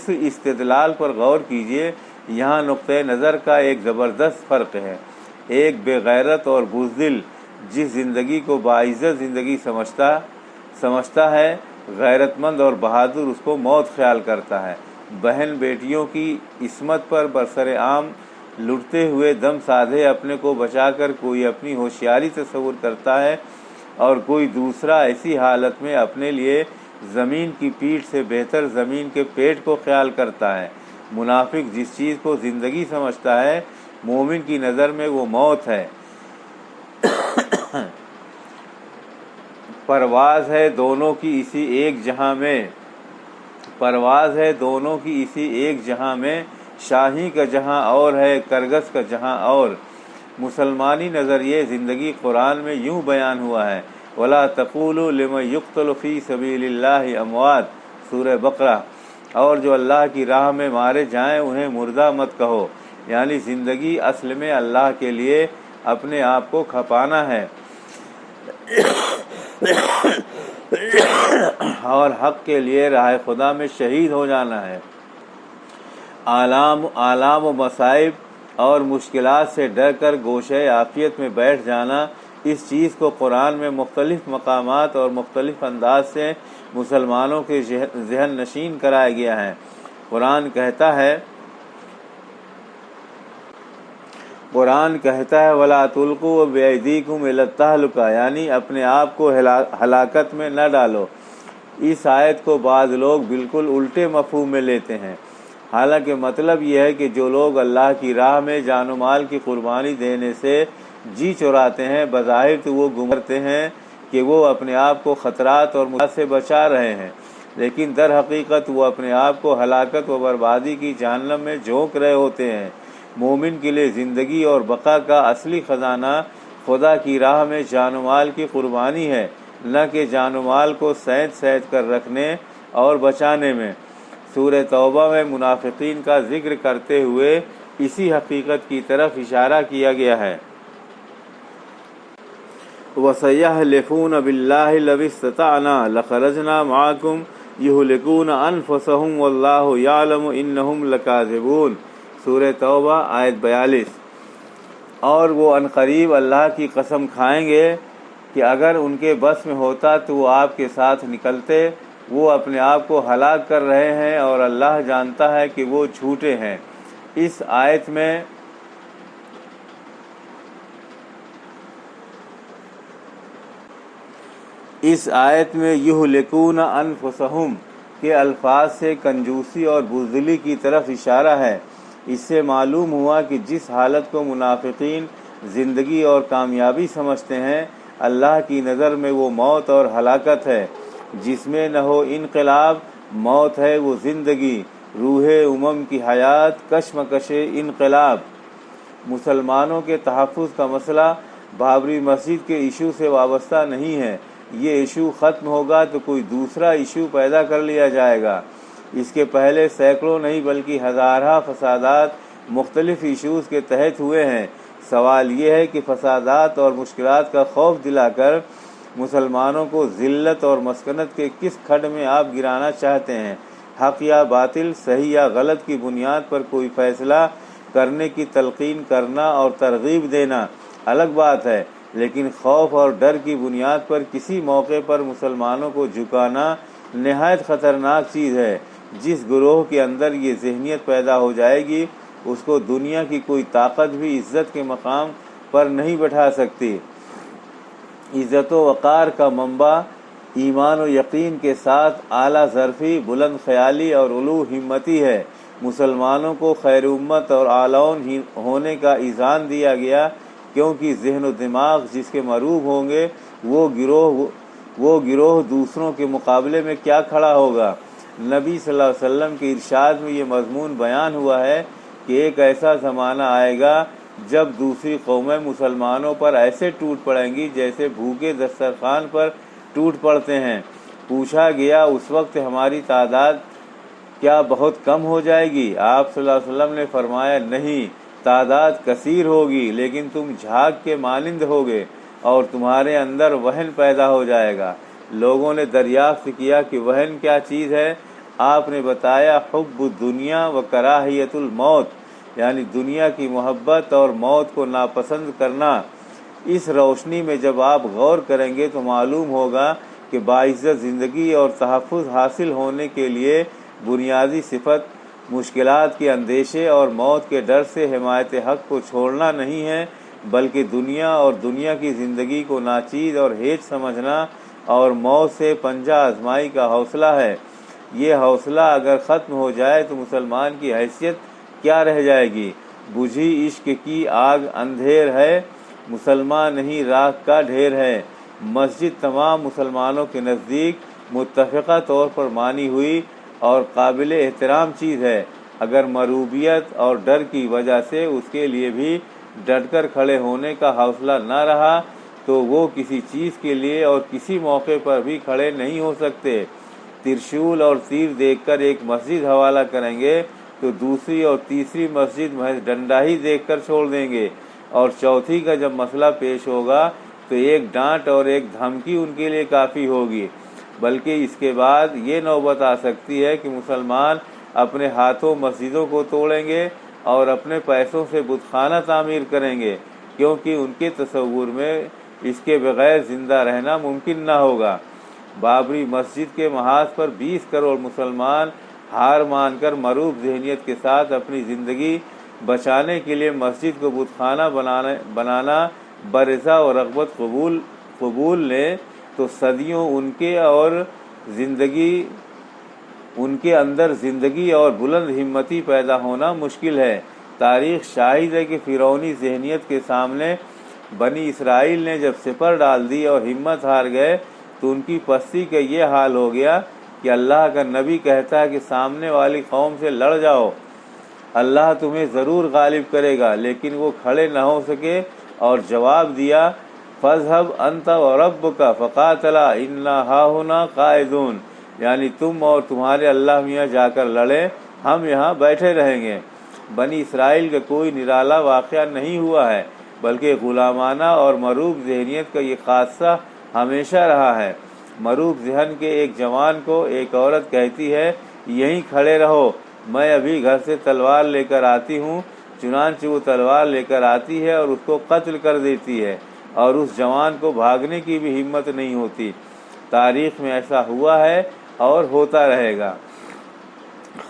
استدلال پر غور کیجیے۔ یہاں نقطۂ نظر کا ایک زبردست فرق ہے۔ ایک بے غیرت اور بزدل جس زندگی کو باعزت زندگی سمجھتا ہے، غیرت مند اور بہادر اس کو موت خیال کرتا ہے۔ بہن بیٹیوں کی عصمت پر برسر عام لٹتے ہوئے دم سادھے اپنے کو بچا کر کوئی اپنی ہوشیاری تصور کرتا ہے، اور کوئی دوسرا ایسی حالت میں اپنے لیے زمین کی پیٹھ سے بہتر زمین کے پیٹ کو خیال کرتا ہے۔ منافق جس چیز کو زندگی سمجھتا ہے، مومن کی نظر میں وہ موت ہے۔ پرواز ہے دونوں کی اسی ایک جہاں میں، شاہی کا جہاں اور ہے، کرگس کا جہاں اور۔ مسلمانی نظریے زندگی قرآن میں یوں بیان ہوا ہے، وَلَا تَقُولُوا لِمَن يُقْتَلُ فِي سَبِيلِ اللَّهِ أَمْوَاتٌ، سورہ بقرہ۔ اور جو اللہ کی راہ میں مارے جائیں انہیں مردہ مت کہو، یعنی زندگی اصل میں اللہ کے لیے اپنے آپ کو کھپانا ہے اور حق کے لیے راہ خدا میں شہید ہو جانا ہے۔ آلام و مصائب اور مشکلات سے ڈر کر گوشۂ عافیت میں بیٹھ جانا، اس چیز کو قرآن میں مختلف مقامات اور مختلف انداز سے مسلمانوں کے ذہن نشین کرایا گیا ہے۔ قرآن کہتا ہے وَلَا تُلْقُوا بِأَيْدِيكُمْ إِلَى التَّهْلُكَةِ، یعنی اپنے آپ کو ہلاکت میں نہ ڈالو۔ اس آیت کو بعض لوگ بالکل الٹے مفہوم میں لیتے ہیں، حالانکہ مطلب یہ ہے کہ جو لوگ اللہ کی راہ میں جان و مال کی قربانی دینے سے جی چراتے ہیں، بظاہر تو وہ گمرتے ہیں کہ وہ اپنے آپ کو خطرات اور مصیبت سے بچا رہے ہیں، لیکن در حقیقت وہ اپنے آپ کو ہلاکت و بربادی کی جہنم میں جھونک رہے ہوتے ہیں۔ مومن کے لیے زندگی اور بقا کا اصلی خزانہ خدا کی راہ میں جان و مال کی قربانی ہے، نہ کہ جان و مال کو سینت کر رکھنے اور بچانے میں۔ سورہ توبہ میں منافقین کا ذکر کرتے ہوئے اسی حقیقت کی طرف اشارہ کیا گیا ہے۔ وَسَيَحْلِفُونَ بِاللَّهِ لَوِ اسْتَطَعْنَا لَخَرَجْنَا مَعَكُمْ يُهْلِكُونَ أَنفُسَهُمْ وَاللَّهُ يَعْلَمُ إِنَّهُمْ لَكَاذِبُونَ، سورہ توبہ آیت 42۔ اور وہ عنقریب اللہ کی قسم کھائیں گے کہ اگر ان کے بس میں ہوتا تو وہ آپ کے ساتھ نکلتے۔ وہ اپنے آپ کو ہلاک کر رہے ہیں اور اللہ جانتا ہے کہ وہ جھوٹے ہیں۔ اس آیت میں یہلکون انفسہم کے الفاظ سے کنجوسی اور بزدلی کی طرف اشارہ ہے۔ اس سے معلوم ہوا کہ جس حالت کو منافقین زندگی اور کامیابی سمجھتے ہیں، اللہ کی نظر میں وہ موت اور ہلاکت ہے۔ جس میں نہ ہو انقلاب، موت ہے وہ زندگی، روح کی حیات، کشمکش انقلاب۔ مسلمانوں کے تحفظ کا مسئلہ بابری مسجد کے ایشو سے وابستہ نہیں ہے۔ یہ ایشو ختم ہوگا تو کوئی دوسرا ایشو پیدا کر لیا جائے گا۔ اس کے پہلے سینکڑوں نہیں بلکہ ہزارہ فسادات مختلف ایشوز کے تحت ہوئے ہیں۔ سوال یہ ہے کہ فسادات اور مشکلات کا خوف دلا کر مسلمانوں کو ذلت اور مسکنت کے کس کھڈ میں آپ گرانا چاہتے ہیں؟ حق یا باطل، صحیح یا غلط کی بنیاد پر کوئی فیصلہ کرنے کی تلقین کرنا اور ترغیب دینا الگ بات ہے، لیکن خوف اور ڈر کی بنیاد پر کسی موقع پر مسلمانوں کو جھکانا نہایت خطرناک چیز ہے۔ جس گروہ کے اندر یہ ذہنیت پیدا ہو جائے گی، اس کو دنیا کی کوئی طاقت بھی عزت کے مقام پر نہیں بٹھا سکتی۔ عزت و وقار کا منبع ایمان و یقین کے ساتھ اعلیٰ ظرفی، بلند خیالی اور علو ہمتی ہے۔ مسلمانوں کو خیر امت اور اعلون ہونے کا اذعان دیا گیا، کیونکہ ذہن و دماغ جس کے مروب ہوں گے وہ گروہ دوسروں کے مقابلے میں کیا کھڑا ہوگا۔ نبی صلی اللہ علیہ وسلم کے ارشاد میں یہ مضمون بیان ہوا ہے کہ ایک ایسا زمانہ آئے گا جب دوسری قومیں مسلمانوں پر ایسے ٹوٹ پڑیں گی جیسے بھوکے دسترخوان پر ٹوٹ پڑتے ہیں۔ پوچھا گیا اس وقت ہماری تعداد کیا بہت کم ہو جائے گی؟ آپ صلی اللہ علیہ وسلم نے فرمایا نہیں، تعداد کثیر ہوگی، لیکن تم جھاگ کے مانند ہوگے اور تمہارے اندر وہن پیدا ہو جائے گا۔ لوگوں نے دریافت کیا کہ وہن کیا چیز ہے؟ آپ نے بتایا حب الدنیا و کراہیت الموت، یعنی دنیا کی محبت اور موت کو ناپسند کرنا۔ اس روشنی میں جب آپ غور کریں گے تو معلوم ہوگا کہ باعزت زندگی اور تحفظ حاصل ہونے کے لیے بنیادی صفت مشکلات کے اندیشے اور موت کے ڈر سے حمایت حق کو چھوڑنا نہیں ہے، بلکہ دنیا اور دنیا کی زندگی کو ناچیز اور ہیچ سمجھنا اور موت سے پنجہ آزمائی کا حوصلہ ہے۔ یہ حوصلہ اگر ختم ہو جائے تو مسلمان کی حیثیت کیا رہ جائے گی؟ بجھی عشق کی آگ اندھیر ہے، مسلمان نہیں راکھ کا ڈھیر ہے۔ مسجد تمام مسلمانوں کے نزدیک متفقہ طور پر مانی ہوئی اور قابل احترام چیز ہے۔ اگر مروبیت اور ڈر کی وجہ سے اس کے لیے بھی ڈٹ کر کھڑے ہونے کا حوصلہ نہ رہا تو وہ کسی چیز کے لیے اور کسی موقع پر بھی کھڑے نہیں ہو سکتے۔ ترشول اور تیر دیکھ کر ایک مسجد حوالہ کریں گے تو دوسری اور تیسری مسجد محض ڈنڈا ہی دیکھ کر چھوڑ دیں گے، اور چوتھی کا جب مسئلہ پیش ہوگا تو ایک ڈانٹ اور ایک دھمکی ان کے لیے کافی ہوگی۔ بلکہ اس کے بعد یہ نوبت آ سکتی ہے کہ مسلمان اپنے ہاتھوں مسجدوں کو توڑیں گے اور اپنے پیسوں سے بت خانہ تعمیر کریں گے، کیونکہ ان کے تصور میں اس کے بغیر زندہ رہنا ممکن نہ ہوگا۔ بابری مسجد کے محاذ پر 20 کروڑ مسلمان ہار مان کر مروب ذہنیت کے ساتھ اپنی زندگی بچانے کے لیے مسجد کو بت خانہ بنانا برضا و رغبت قبول لیں تو صدیوں ان کے اندر زندگی اور بلند ہمتی پیدا ہونا مشکل ہے۔ تاریخ شاہد ہے کہ فرعونی ذہنیت کے سامنے بنی اسرائیل نے جب سپر ڈال دی اور ہمت ہار گئے تو ان کی پستی کا یہ حال ہو گیا کہ اللہ کا نبی کہتا ہے کہ سامنے والی قوم سے لڑ جاؤ، اللہ تمہیں ضرور غالب کرے گا، لیکن وہ کھڑے نہ ہو سکے اور جواب دیا فَاذْهَبْ أَنْتَ وَرَبُّكَ فَقَاتِلَا إِنَّا هَاهُنَا قَاعِدُونَ، یعنی تم اور تمہارے اللہ میاں جا کر لڑیں، ہم یہاں بیٹھے رہیں گے۔ بنی اسرائیل کا کوئی نرالا واقعہ نہیں ہوا ہے، بلکہ غلامانہ اور مروب ذہنیت کا یہ خاصہ ہمیشہ رہا ہے۔ مروب ذہن کے ایک جوان کو ایک عورت کہتی ہے یہیں کھڑے رہو، میں ابھی گھر سے تلوار لے کر آتی ہوں، چنانچہ وہ تلوار لے کر آتی ہے اور اس کو قتل کر دیتی ہے اور اس جوان کو بھاگنے کی بھی ہمت نہیں ہوتی۔ تاریخ میں ایسا ہوا ہے اور ہوتا رہے گا۔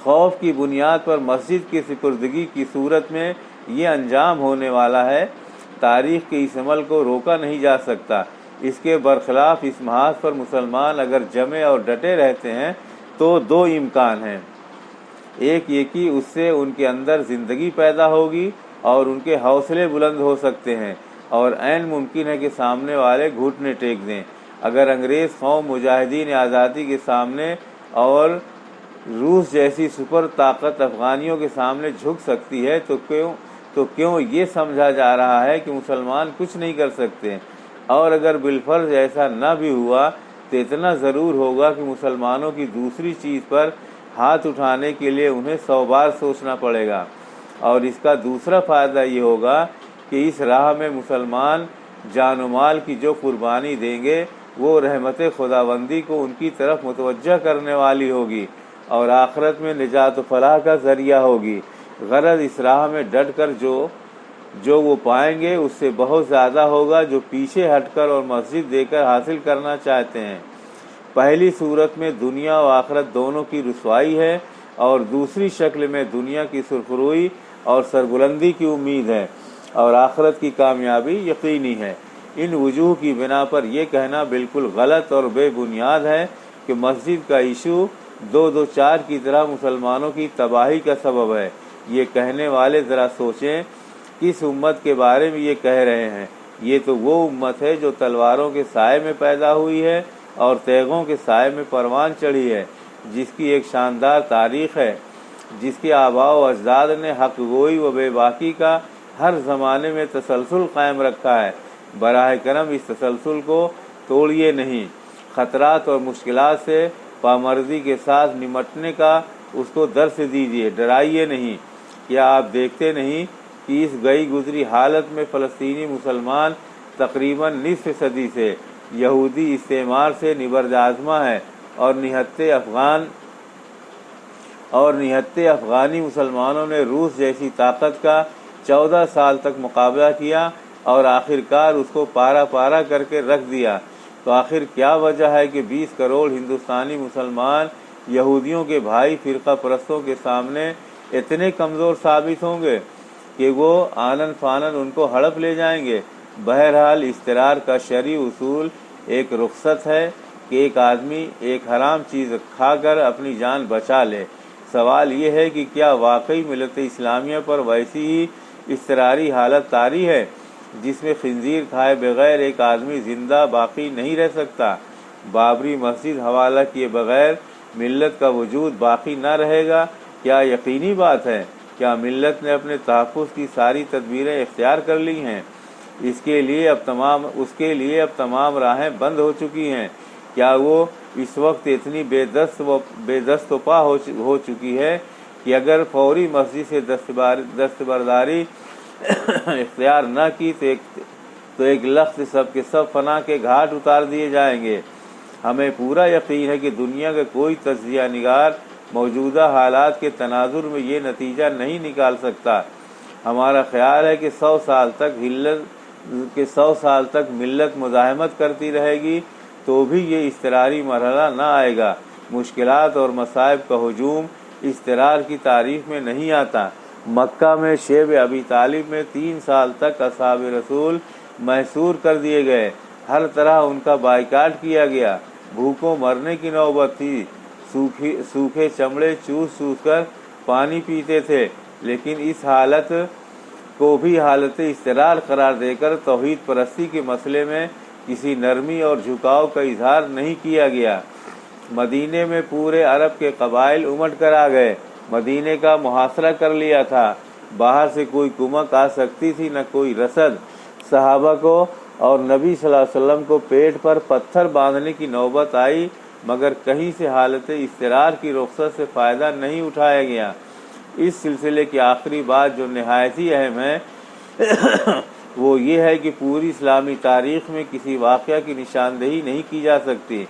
خوف کی بنیاد پر مسجد کی سپردگی کی صورت میں یہ انجام ہونے والا ہے۔ تاریخ کے اس عمل کو روکا نہیں جا سکتا۔ اس کے برخلاف اس محاذ پر مسلمان اگر جمے اور ڈٹے رہتے ہیں تو دو امکان ہیں۔ ایک یہ کہ اس سے ان کے اندر زندگی پیدا ہوگی اور ان کے حوصلے بلند ہو سکتے ہیں، اور عین ممکن ہے کہ سامنے والے گھٹنے ٹیک دیں۔ اگر انگریز قوم مجاہدین آزادی کے سامنے اور روس جیسی سپر طاقت افغانیوں کے سامنے جھک سکتی ہے تو کیوں یہ سمجھا جا رہا ہے کہ مسلمان کچھ نہیں کر سکتے؟ اور اگر بالفرض ایسا نہ بھی ہوا تو اتنا ضرور ہوگا کہ مسلمانوں کی دوسری چیز پر ہاتھ اٹھانے کے لیے انہیں 100 بار سوچنا پڑے گا، اور اس کا دوسرا فائدہ یہ ہوگا کہ اس راہ میں مسلمان جان و مال کی جو قربانی دیں گے وہ رحمت خداوندی کو ان کی طرف متوجہ کرنے والی ہوگی اور آخرت میں نجات و فلاح کا ذریعہ ہوگی۔ غرض اس راہ میں ڈٹ کر جو وہ پائیں گے اس سے بہت زیادہ ہوگا جو پیچھے ہٹ کر اور مسجد دے کر حاصل کرنا چاہتے ہیں۔ پہلی صورت میں دنیا و آخرت دونوں کی رسوائی ہے، اور دوسری شکل میں دنیا کی سرخروئی اور سربلندی کی امید ہے، اور آخرت کی کامیابی یقینی ہے۔ ان وجوہ کی بنا پر یہ کہنا بالکل غلط اور بے بنیاد ہے کہ مسجد کا ایشو 224 کی طرح مسلمانوں کی تباہی کا سبب ہے۔ یہ کہنے والے ذرا سوچیں کس امت کے بارے میں یہ کہہ رہے ہیں۔ یہ تو وہ امت ہے جو تلواروں کے سائے میں پیدا ہوئی ہے اور تیغوں کے سائے میں پروان چڑھی ہے، جس کی ایک شاندار تاریخ ہے، جس کے آباء و اجداد نے حق گوئی و بے باکی کا ہر زمانے میں تسلسل قائم رکھا ہے۔ براہ کرم اس تسلسل کو توڑیے نہیں۔ خطرات اور مشکلات سے پامردی کے ساتھ نمٹنے کا اس کو درس دیجیے، ڈرائیے نہیں۔ کیا آپ دیکھتے نہیں کہ اس گئی گزری حالت میں فلسطینی مسلمان تقریباً نصف صدی سے یہودی استعمار سے نبرد آزما ہے، اور نہتے افغانی مسلمانوں نے روس جیسی طاقت کا 14 سال تک مقابلہ کیا اور آخرکار اس کو پارا پارا کر کے رکھ دیا۔ تو آخر کیا وجہ ہے کہ 20 کروڑ ہندوستانی مسلمان یہودیوں کے بھائی فرقہ پرستوں کے سامنے اتنے کمزور ثابت ہوں گے کہ وہ آنن فانن ان کو ہڑپ لے جائیں گے؟ بہرحال استرار کا شرعی اصول ایک رخصت ہے کہ ایک آدمی ایک حرام چیز کھا کر اپنی جان بچا لے۔ سوال یہ ہے کہ کیا واقعی ملت اسلامیہ پر ویسی ہی اضطراری حالت طاری ہے جس میں خنزیر کھائے بغیر ایک آدمی زندہ باقی نہیں رہ سکتا؟ بابری مسجد حوالہ کیے بغیر ملت کا وجود باقی نہ رہے گا؟ کیا یقینی بات ہے؟ کیا ملت نے اپنے تحفظ کی ساری تدبیریں اختیار کر لی ہیں؟ اس کے لیے اب تمام راہیں بند ہو چکی ہیں۔ کیا وہ اس وقت اتنی بے دست و پا ہو چکی ہے کہ اگر فوری مسجد سے دستبرداری اختیار نہ کی تو ایک لخت سب کے سب فنا کے گھاٹ اتار دیے جائیں گے؟ ہمیں پورا یقین ہے کہ دنیا کا کوئی تجزیہ نگار موجودہ حالات کے تناظر میں یہ نتیجہ نہیں نکال سکتا۔ ہمارا خیال ہے کہ 100 سال تک ملت مزاحمت کرتی رہے گی تو بھی یہ اضطراری مرحلہ نہ آئے گا۔ مشکلات اور مصائب کا ہجوم اضطرار کی تاریخ میں نہیں آتا۔ مکہ میں شیب ابی طالب میں 3 سال تک اصحاب رسول محصور کر دیے گئے، ہر طرح ان کا بائیکاٹ کیا گیا، بھوکوں مرنے کی نوبت تھی، سوکھے چمڑے چوس کر پانی پیتے تھے، لیکن اس حالت کو بھی حالت اضطرار قرار دے کر توحید پرستی کے مسئلے میں کسی نرمی اور جھکاؤ کا اظہار نہیں کیا گیا۔ مدینے میں پورے عرب کے قبائل امٹ کر آ گئے، مدینے کا محاصرہ کر لیا تھا، باہر سے کوئی کمک آ سکتی تھی نہ کوئی رسد۔ صحابہ کو اور نبی صلی اللہ علیہ وسلم کو پیٹ پر پتھر باندھنے کی نوبت آئی، مگر کہیں سے حالت اضطرار کی رخصت سے فائدہ نہیں اٹھایا گیا۔ اس سلسلے کی آخری بات جو نہایت ہی اہم ہے وہ یہ ہے کہ پوری اسلامی تاریخ میں کسی واقعہ کی نشاندہی نہیں کی جا سکتی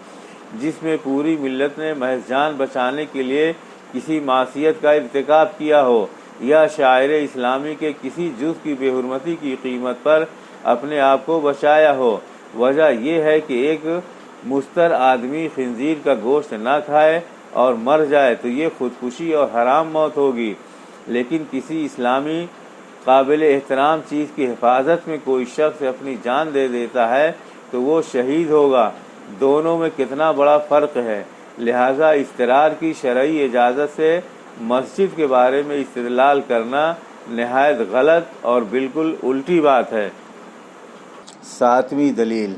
جس میں پوری ملت نے محض جان بچانے کے لیے کسی معصیت کا ارتکاب کیا ہو یا شاعر اسلامی کے کسی جز کی بے حرمتی کی قیمت پر اپنے آپ کو بچایا ہو۔ وجہ یہ ہے کہ ایک مستر آدمی خنزیر کا گوشت نہ کھائے اور مر جائے تو یہ خودکشی اور حرام موت ہوگی، لیکن کسی اسلامی قابل احترام چیز کی حفاظت میں کوئی شخص اپنی جان دے دیتا ہے تو وہ شہید ہوگا۔ دونوں میں کتنا بڑا فرق ہے، لہذا اضطرار کی شرعی اجازت سے مسجد کے بارے میں استدلال کرنا نہایت غلط اور بالکل الٹی بات ہے۔ 7ویں دلیل،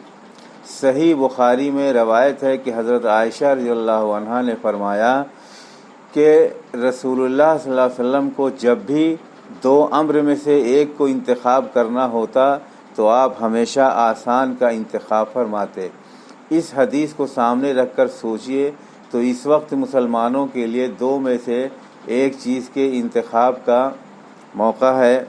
صحیح بخاری میں روایت ہے کہ حضرت عائشہ رضی اللہ عنہا نے فرمایا کہ رسول اللہ صلی اللہ علیہ وسلم کو جب بھی 2 امر میں سے ایک کو انتخاب کرنا ہوتا تو آپ ہمیشہ آسان کا انتخاب فرماتے۔ اس حدیث کو سامنے رکھ کر سوچئے تو اس وقت مسلمانوں کے لیے 2 میں سے ایک چیز کے انتخاب کا موقع ہے۔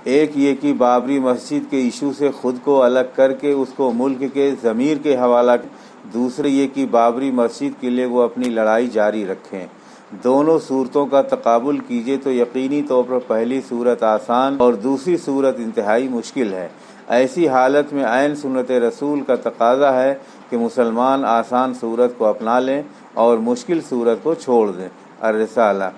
ایک یہ کہ بابری مسجد کے ایشو سے خود کو الگ کر کے اس کو ملک کے ضمیر کے حوالہ، دوسرے یہ کہ بابری مسجد کے لیے وہ اپنی لڑائی جاری رکھیں۔ دونوں صورتوں کا تقابل کیجئے تو یقینی طور پر پہلی صورت آسان اور دوسری صورت انتہائی مشکل ہے۔ ایسی حالت میں عین سنت رسول کا تقاضا ہے کہ مسلمان آسان صورت کو اپنا لیں اور مشکل صورت کو چھوڑ دیں۔ الرسالہ،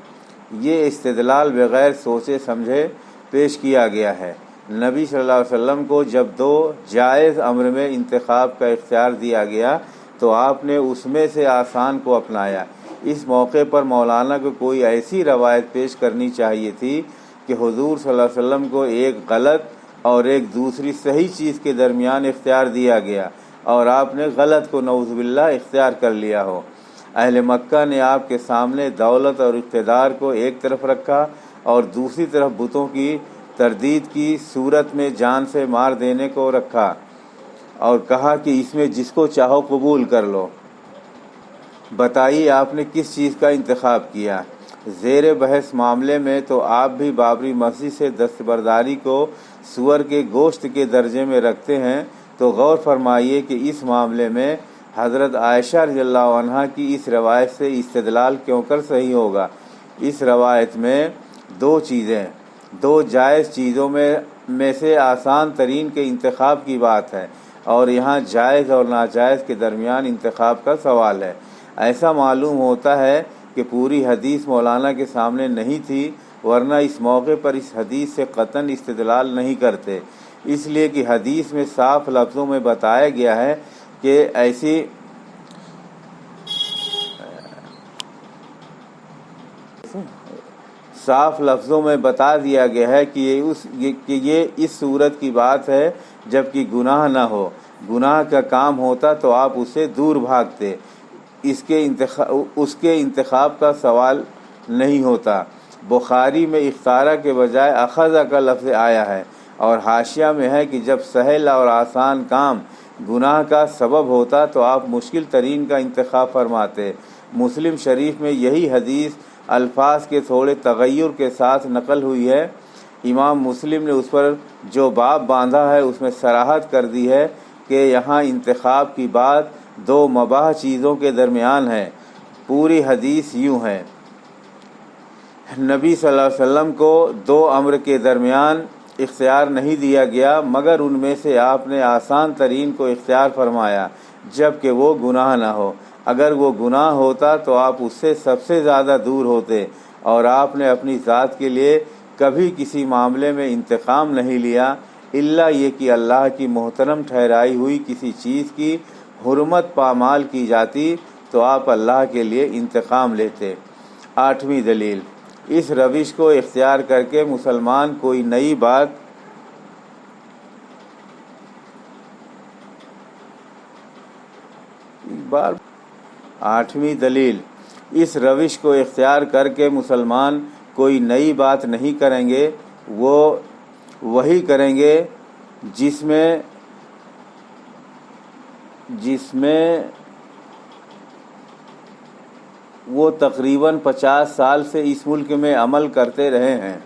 یہ استدلال بغیر سوچے سمجھے پیش کیا گیا ہے۔ نبی صلی اللہ علیہ وسلم کو جب 2 جائز امر میں انتخاب کا اختیار دیا گیا تو آپ نے اس میں سے آسان کو اپنایا۔ اس موقع پر مولانا کو کوئی ایسی روایت پیش کرنی چاہیے تھی کہ حضور صلی اللہ علیہ وسلم کو ایک غلط اور ایک دوسری صحیح چیز کے درمیان اختیار دیا گیا اور آپ نے غلط کو نعوذ باللہ اختیار کر لیا ہو۔ اہل مکہ نے آپ کے سامنے دولت اور اقتدار کو ایک طرف رکھا اور دوسری طرف بتوں کی تردید کی صورت میں جان سے مار دینے کو رکھا اور کہا کہ اس میں جس کو چاہو قبول کر لو۔ بتائیے آپ نے کس چیز کا انتخاب کیا؟ زیر بحث معاملے میں تو آپ بھی بابری مسجد سے دستبرداری کو سور کے گوشت کے درجے میں رکھتے ہیں، تو غور فرمائیے کہ اس معاملے میں حضرت عائشہ رضی اللہ عنہا کی اس روایت سے استدلال کیوں کر صحیح ہوگا؟ اس روایت میں 2 چیزیں، 2 جائز چیزوں میں سے آسان ترین کے انتخاب کی بات ہے اور یہاں جائز اور ناجائز کے درمیان انتخاب کا سوال ہے۔ ایسا معلوم ہوتا ہے کہ پوری حدیث مولانا کے سامنے نہیں تھی، ورنہ اس موقع پر اس حدیث سے قطعاً استدلال نہیں کرتے، اس لیے کہ حدیث میں صاف لفظوں میں بتایا گیا ہے کہ ایسی صاف لفظوں میں بتا دیا گیا ہے کہ یہ اس صورت کی بات ہے جبکہ گناہ نہ ہو۔ گناہ کا کام ہوتا تو آپ اسے دور بھاگتے، اس کے انتخاب کا سوال نہیں ہوتا۔ بخاری میں اختارہ کے بجائے اخذہ کا لفظ آیا ہے اور حاشیہ میں ہے کہ جب سہل اور آسان کام گناہ کا سبب ہوتا تو آپ مشکل ترین کا انتخاب فرماتے۔ مسلم شریف میں یہی حدیث الفاظ کے تھوڑے تغیر کے ساتھ نقل ہوئی ہے۔ امام مسلم نے اس پر جو باب باندھا ہے اس میں صراحت کر دی ہے کہ یہاں انتخاب کی بات 2 مباح چیزوں کے درمیان ہے۔ پوری حدیث یوں ہے، نبی صلی اللہ علیہ وسلم کو 2 امر کے درمیان اختیار نہیں دیا گیا مگر ان میں سے آپ نے آسان ترین کو اختیار فرمایا جبکہ وہ گناہ نہ ہو۔ اگر وہ گناہ ہوتا تو آپ اس سے سب سے زیادہ دور ہوتے اور آپ نے اپنی ذات کے لیے کبھی کسی معاملے میں انتقام نہیں لیا الا یہ کہ اللہ کی محترم ٹھہرائی ہوئی کسی چیز کی حرمت پامال کی جاتی تو آپ اللہ کے لیے انتقام لیتے۔ 8ویں دلیل، اس روش کو اختیار کر کے مسلمان کوئی نئی بات آٹھویں دلیل، اس روش کو اختیار کر کے مسلمان کوئی نئی بات نہیں کریں گے، وہ وہی کریں گے جس میں وہ تقریباً 50 سال سے اس ملک میں عمل کرتے رہے ہیں۔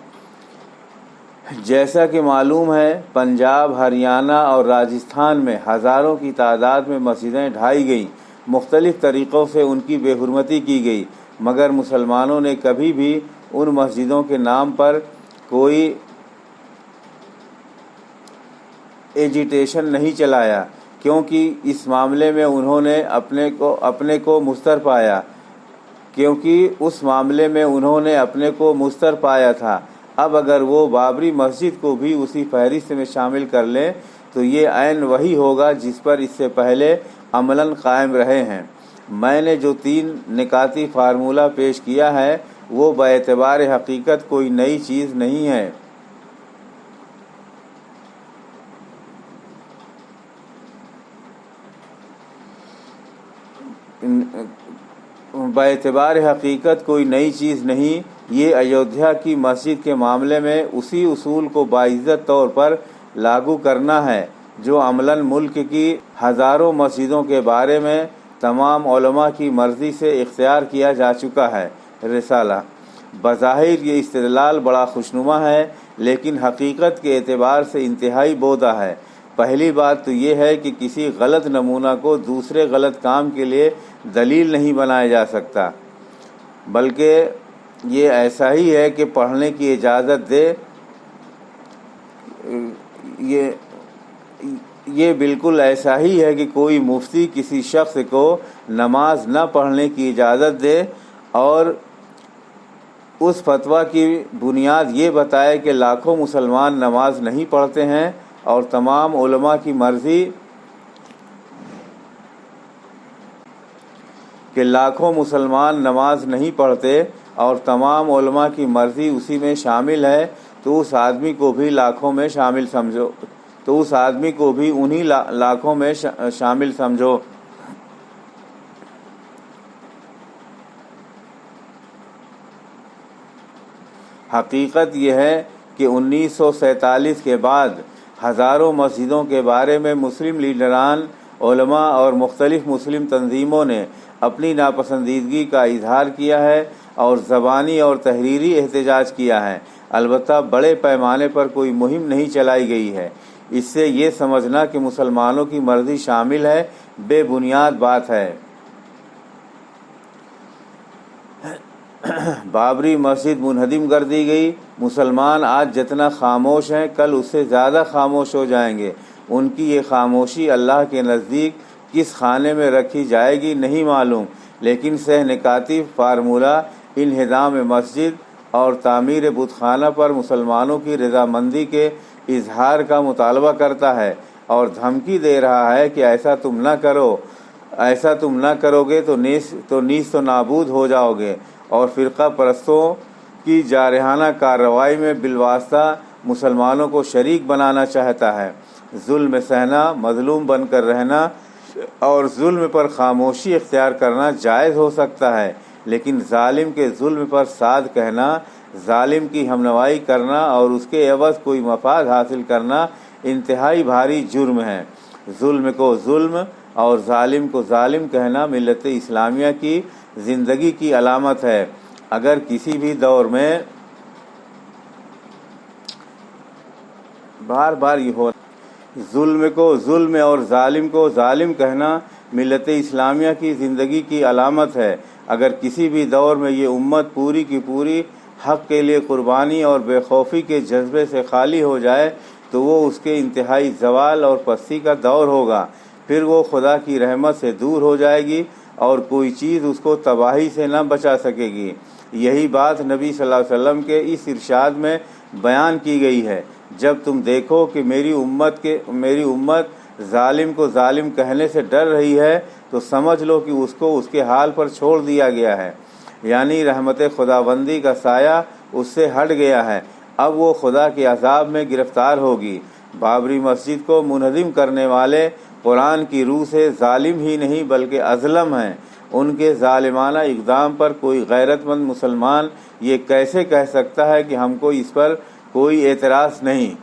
جیسا کہ معلوم ہے پنجاب، ہریانہ اور راجستھان میں ہزاروں کی تعداد میں مسجدیں ڈھائی گئیں، مختلف طریقوں سے ان کی بے حرمتی کی گئی، مگر مسلمانوں نے کبھی بھی ان مسجدوں کے نام پر کوئی ایجیٹیشن نہیں چلایا، کیونکہ اس معاملے میں انہوں نے اپنے کو مستر پایا تھا۔ اب اگر وہ بابری مسجد کو بھی اسی فہرست میں شامل کر لیں تو یہ عین وہی ہوگا جس پر اس سے پہلے عملاً قائم رہے ہیں۔ میں نے جو 3 نکاتی فارمولہ پیش کیا ہے وہ باعتبار حقیقت کوئی نئی چیز نہیں ہے۔ یہ ایودھیا کی مسجد کے معاملے میں اسی اصول کو باعزت طور پر لاگو کرنا ہے جو عملاً ملک کی ہزاروں مسجدوں کے بارے میں تمام علماء کی مرضی سے اختیار کیا جا چکا ہے۔ رسالہ۔ بظاہر یہ استدلال بڑا خوشنما ہے، لیکن حقیقت کے اعتبار سے انتہائی بودھا ہے۔ پہلی بات تو یہ ہے کہ کسی غلط نمونہ کو دوسرے غلط کام کے لیے دلیل نہیں بنایا جا سکتا، بلکہ یہ ایسا ہی ہے کہ پڑھنے کی اجازت دے۔ یہ بالکل ایسا ہی ہے کہ کوئی مفتی کسی شخص کو نماز نہ پڑھنے کی اجازت دے اور اس فتویٰ کی بنیاد یہ بتائے کہ لاکھوں مسلمان نماز نہیں پڑھتے ہیں اور تمام علماء کی مرضی اسی میں شامل ہے، تو اس آدمی کو بھی انہی لاکھوں میں شامل سمجھو۔ حقیقت یہ ہے کہ 1947 کے بعد ہزاروں مسجدوں کے بارے میں مسلم لیڈران، علماء اور مختلف مسلم تنظیموں نے اپنی ناپسندیدگی کا اظہار کیا ہے اور زبانی اور تحریری احتجاج کیا ہے۔ البتہ بڑے پیمانے پر کوئی مہم نہیں چلائی گئی ہے۔ اس سے یہ سمجھنا کہ مسلمانوں کی مرضی شامل ہے بے بنیاد بات ہے۔ بابری مسجد منہدم کر دی گئی۔ مسلمان آج جتنا خاموش ہیں کل اس سے زیادہ خاموش ہو جائیں گے۔ ان کی یہ خاموشی اللہ کے نزدیک کس خانے میں رکھی جائے گی نہیں معلوم، لیکن سہ نکاتی فارمولہ انہدام مسجد اور تعمیر بت خانہ پر مسلمانوں کی رضامندی کے اظہار کا مطالبہ کرتا ہے اور دھمکی دے رہا ہے کہ ایسا تم نہ کرو گے تو نیز نابود ہو جاؤ گے، اور فرقہ پرستوں کی جارحانہ کارروائی میں بالواسطہ مسلمانوں کو شریک بنانا چاہتا ہے۔ ظلم سہنا، مظلوم بن کر رہنا اور ظلم پر خاموشی اختیار کرنا جائز ہو سکتا ہے، لیکن ظالم کے ظلم پر ساتھ کہنا، ظالم کی ہمنوائی کرنا اور اس کے عوض کوئی مفاد حاصل کرنا انتہائی بھاری جرم ہے۔ ظلم کو ظلم اور ظالم کو ظالم کہنا ملت اسلامیہ کی زندگی کی علامت ہے۔ اگر کسی بھی دور میں ظلم کو ظلم اور ظالم کو ظالم کہنا ملت اسلامیہ کی زندگی کی علامت ہے، اگر کسی بھی دور میں یہ امت پوری کی پوری حق کے لیے قربانی اور بے خوفی کے جذبے سے خالی ہو جائے تو وہ اس کے انتہائی زوال اور پستی کا دور ہوگا۔ پھر وہ خدا کی رحمت سے دور ہو جائے گی اور کوئی چیز اس کو تباہی سے نہ بچا سکے گی۔ یہی بات نبی صلی اللہ علیہ وسلم کے اس ارشاد میں بیان کی گئی ہے، جب تم دیکھو کہ میری امت ظالم کو ظالم کہنے سے ڈر رہی ہے تو سمجھ لو کہ اس کو اس کے حال پر چھوڑ دیا گیا ہے، یعنی رحمت خداوندی کا سایہ اس سے ہٹ گیا ہے، اب وہ خدا کے عذاب میں گرفتار ہوگی۔ بابری مسجد کو منہدم کرنے والے قرآن کی روح سے ظالم ہی نہیں بلکہ اظلم ہیں۔ ان کے ظالمانہ اقدام پر کوئی غیرت مند مسلمان یہ کیسے کہہ سکتا ہے کہ ہم کو اس پر کوئی اعتراض نہیں؟